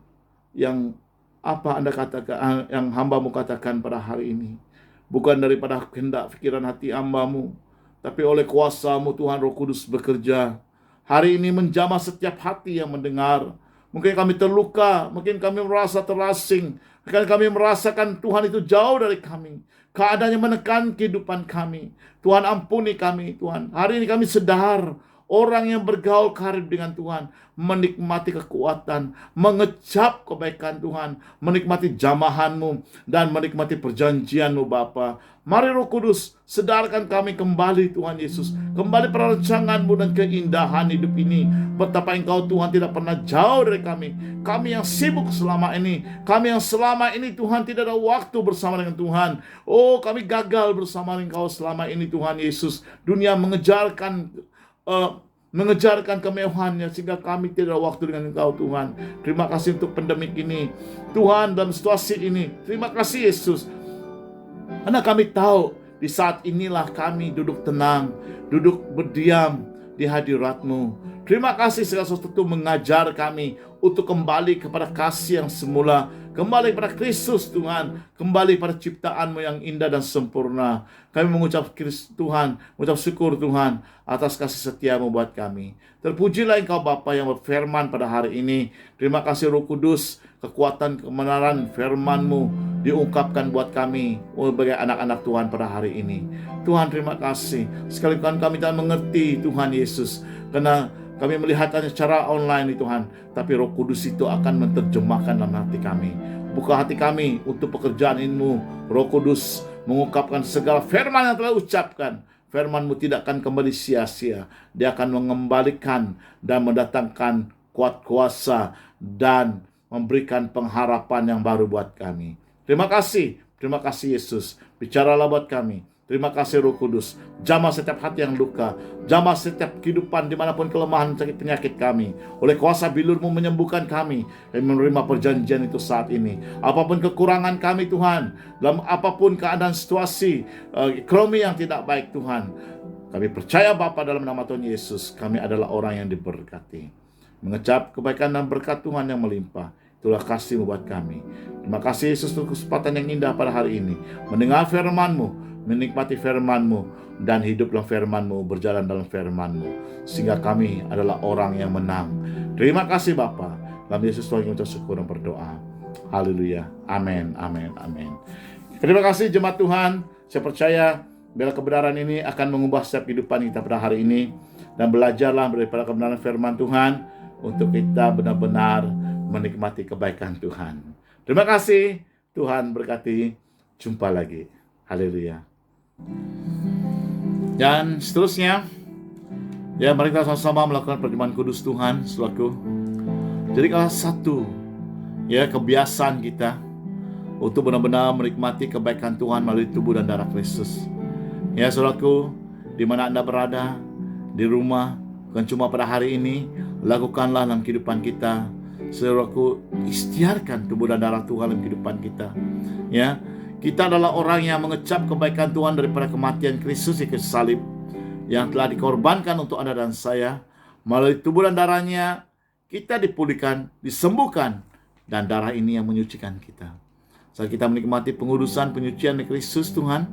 yang apa Anda katakan, yang hamba-Mu katakan pada hari ini, bukan daripada kehendak pikiran hati hamba-Mu, tapi oleh kuasa-Mu Tuhan Roh Kudus bekerja. Hari ini menjamah setiap hati yang mendengar. Mungkin kami terluka, mungkin kami merasa terasing, mungkin kami merasakan Tuhan itu jauh dari kami. Keadaannya menekan kehidupan kami. Tuhan ampuni kami, Tuhan. Hari ini kami sadar, orang yang bergaul karib dengan Tuhan menikmati kekuatan, mengecap kebaikan Tuhan, menikmati jamahan-Mu, dan menikmati perjanjian-Mu Bapa. Mari Roh Kudus, sedarkan kami kembali Tuhan Yesus, kembali perancangan-Mu dan keindahan hidup ini. Betapa Engkau Tuhan tidak pernah jauh dari kami. Kami yang sibuk selama ini, kami yang selama ini Tuhan tidak ada waktu bersama dengan Tuhan. Oh, kami gagal bersama Engkau selama ini Tuhan Yesus. Dunia mengejarkan kemewahannya sehingga kami tidak ada waktu dengan Engkau Tuhan. Terima kasih untuk pandemik ini Tuhan, dalam situasi ini. Terima kasih Yesus, karena kami tahu di saat inilah kami duduk tenang, duduk berdiam di hadirat-Mu. Terima kasih segala sesuatu mengajar kami untuk kembali kepada kasih yang semula, kembali pada Kristus Tuhan, kembali pada ciptaan-Mu yang indah dan sempurna. Kami mengucap Tuhan, mengucap syukur Tuhan atas kasih setia-Mu buat kami. Terpujilah Engkau Bapa yang berfirman pada hari ini. Terima kasih Roh Kudus, kekuatan kebenaran firman-Mu diungkapkan buat kami sebagai anak-anak Tuhan pada hari ini. Tuhan terima kasih. Sekalipun kami tak mengerti Tuhan Yesus, karena kami melihatnya secara online Tuhan, tapi Roh Kudus itu akan menerjemahkan dalam hati kami. Buka hati kami untuk pekerjaan ini-Mu. Roh Kudus mengungkapkan segala firman yang telah ucapkan. Firman-Mu tidak akan kembali sia-sia. Dia akan mengembalikan dan mendatangkan kuat kuasa dan memberikan pengharapan yang baru buat kami. Terima kasih Yesus. Bicaralah buat kami. Terima kasih Roh Kudus. Jamah setiap hati yang luka, jamah setiap kehidupan dimanapun kelemahan sakit penyakit kami. Oleh kuasa bilur-Mu menyembuhkan kami. Kami menerima perjanjian itu saat ini. Apapun kekurangan kami Tuhan, dalam apapun keadaan situasi ekonomi yang tidak baik Tuhan, kami percaya Bapa dalam nama Tuhan Yesus, kami adalah orang yang diberkati. Mengecap kebaikan dan berkat Tuhan yang melimpah. Itulah kasih-Mu buat kami. Terima kasih Yesus untuk kesempatan yang indah pada hari ini, mendengar firman-Mu, menikmati firman-Mu, dan hidup dalam firman-Mu, berjalan dalam firman-Mu, sehingga kami adalah orang yang menang. Terima kasih Bapa. Dalam Yesus Tuhan kita syukur dan berdoa. Haleluya. Amin, amin, amin. Terima kasih jemaat Tuhan. Saya percaya bila kebenaran ini akan mengubah setiap kehidupan kita pada hari ini, dan belajarlah daripada kebenaran firman Tuhan untuk kita benar-benar menikmati kebaikan Tuhan. Terima kasih. Tuhan berkati. Jumpa lagi. Haleluya. Dan seterusnya, ya mari kita sama-sama melakukan perjamuan kudus Tuhan, saudaraku. Jadikanlah satu, ya kebiasaan kita untuk benar-benar menikmati kebaikan Tuhan melalui tubuh dan darah Kristus. Ya saudaraku, di mana Anda berada, di rumah, bukan cuma pada hari ini, lakukanlah dalam kehidupan kita. Saudaraku, ikhtiarkan tubuh dan darah Tuhan dalam kehidupan kita. Ya, kita adalah orang yang mengecap kebaikan Tuhan daripada kematian Kristus di kayu salib yang telah dikorbankan untuk Anda dan saya. Melalui tubuh dan darahnya kita dipulihkan, disembuhkan, dan darah ini yang menyucikan kita. Saat kita menikmati pengudusan penyucian di Kristus Tuhan,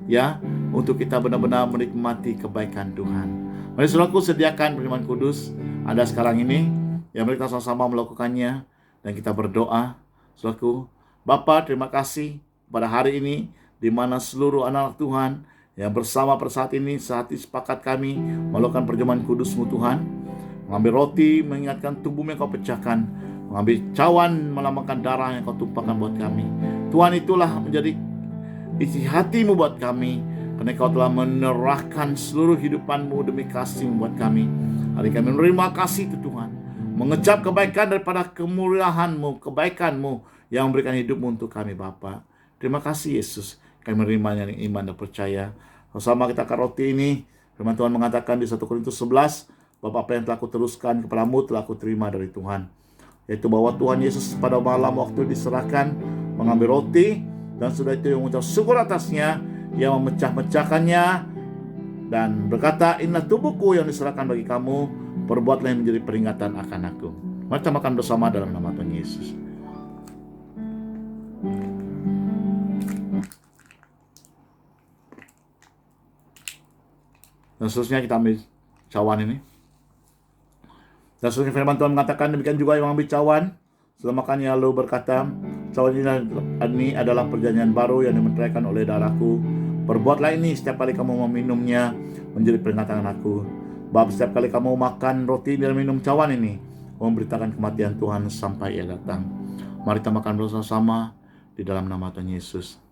ya, untuk kita benar-benar menikmati kebaikan Tuhan. Mari saudaraku sediakan perjamuan kudus Anda sekarang ini, ya mari kita sama-sama melakukannya dan kita berdoa. Saudaraku, Bapa terima kasih pada hari ini, di mana seluruh anak Tuhan yang bersama pada saat ini, sehati sepakat kami melakukan perjamuan kudus-Mu Tuhan, mengambil roti, mengingatkan tubuh-Mu yang Kau pecahkan, mengambil cawan, melambangkan darah yang Kau tumpahkan buat kami. Tuhan, itulah menjadi isi hati-Mu buat kami, karena Kau telah menyerahkan seluruh hidupan-Mu demi kasih-Mu buat kami. Hari kami menerima kasih itu Tuhan, mengecap kebaikan daripada kemurahan-Mu, kebaikan-Mu yang memberikan hidup-Mu untuk kami Bapa. Terima kasih Yesus, kami menerimanya dengan iman dan percaya. Bersama kita akan roti ini, firman Tuhan mengatakan di 1 Korintus 11, Bapak apa yang telah kuteruskan kepadamu telah kuterima dari Tuhan. yaitu bahwa Tuhan Yesus pada malam waktu diserahkan mengambil roti, dan sudah itu yang mengucap syukur atasnya, ia memecah-mecahkannya dan berkata, inilah tubuhku yang diserahkan bagi kamu, perbuatlah yang menjadi peringatan akan aku. Mari kita makan bersama dalam nama Tuhan Yesus. Dan seterusnya kita ambil cawan ini. Dan seterusnya firman Tuhan mengatakan, demikian juga yang mengambil cawan setelah makan, ia lalu berkata, cawan ini adalah perjanjian baru yang dimeteraikan oleh darahku. Perbuatlah ini setiap kali kamu meminumnya menjadi peringatan aku. Sebab setiap kali kamu makan roti dan minum cawan ini, memberitakan kematian Tuhan sampai ia datang. Mari kita makan bersama-sama di dalam nama Tuhan Yesus.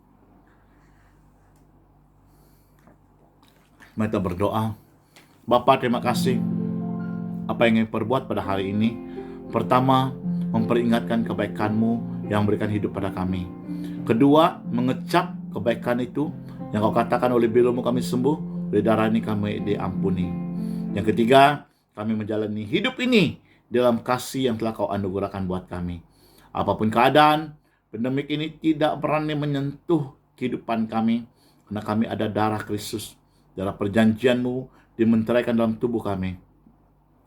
Mari kita berdoa. Bapa, terima kasih apa yang kami perbuat pada hari ini. Pertama, memperingatkan kebaikan-Mu yang memberikan hidup pada kami. Kedua, mengecap kebaikan itu yang Kau katakan, oleh belu-Mu kami sembuh, oleh darah ini kami diampuni. Yang ketiga, kami menjalani hidup ini dalam kasih yang telah Kau anugerahkan buat kami. Apapun keadaan, pandemik ini tidak berani menyentuh kehidupan kami, karena kami ada darah Kristus, darah perjanjian-Mu dimenteraikan dalam tubuh kami.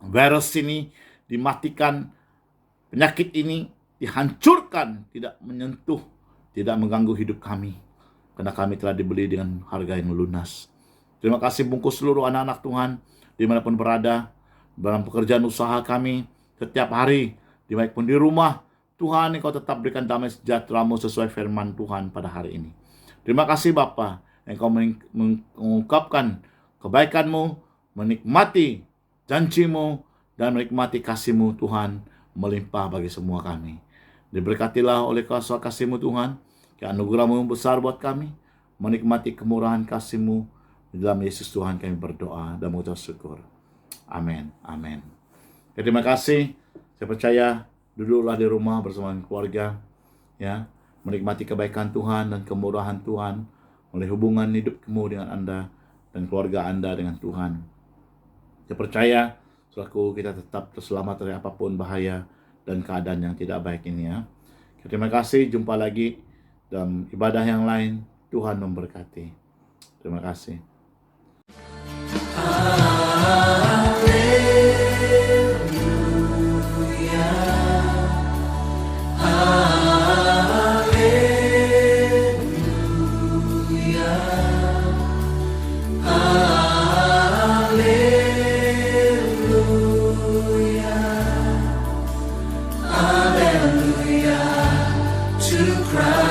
Virus ini dimatikan, penyakit ini dihancurkan, tidak menyentuh, tidak mengganggu hidup kami, karena kami telah dibeli dengan harga yang lunas. Terima kasih bungkus seluruh anak-anak Tuhan, dimanapun berada, dalam pekerjaan usaha kami, setiap hari, dimanapun di rumah, Tuhan, Engkau tetap berikan damai sejahtera-Mu sesuai firman Tuhan pada hari ini. Terima kasih Bapa, Engkau mengungkapkan kebaikan-Mu, menikmati janji-Mu, dan menikmati kasih-Mu Tuhan, melimpah bagi semua kami. Diberkatilah oleh kuasa kasih-Mu Tuhan, anugerah-Mu yang besar buat kami, menikmati kemurahan kasih-Mu. Di dalam Yesus Tuhan kami berdoa dan mengucap syukur. Amin. Amin. Terima kasih. Saya percaya duduklah di rumah bersama keluarga, ya, menikmati kebaikan Tuhan dan kemurahan Tuhan, oleh hubungan hidupmu dengan Anda dan keluarga Anda dengan Tuhan. Saya percaya, saudaraku, kita tetap terselamat dari apapun bahaya dan keadaan yang tidak baik ini, ya. Terima kasih, jumpa lagi dalam ibadah yang lain. Tuhan memberkati. Terima kasih. To Christ.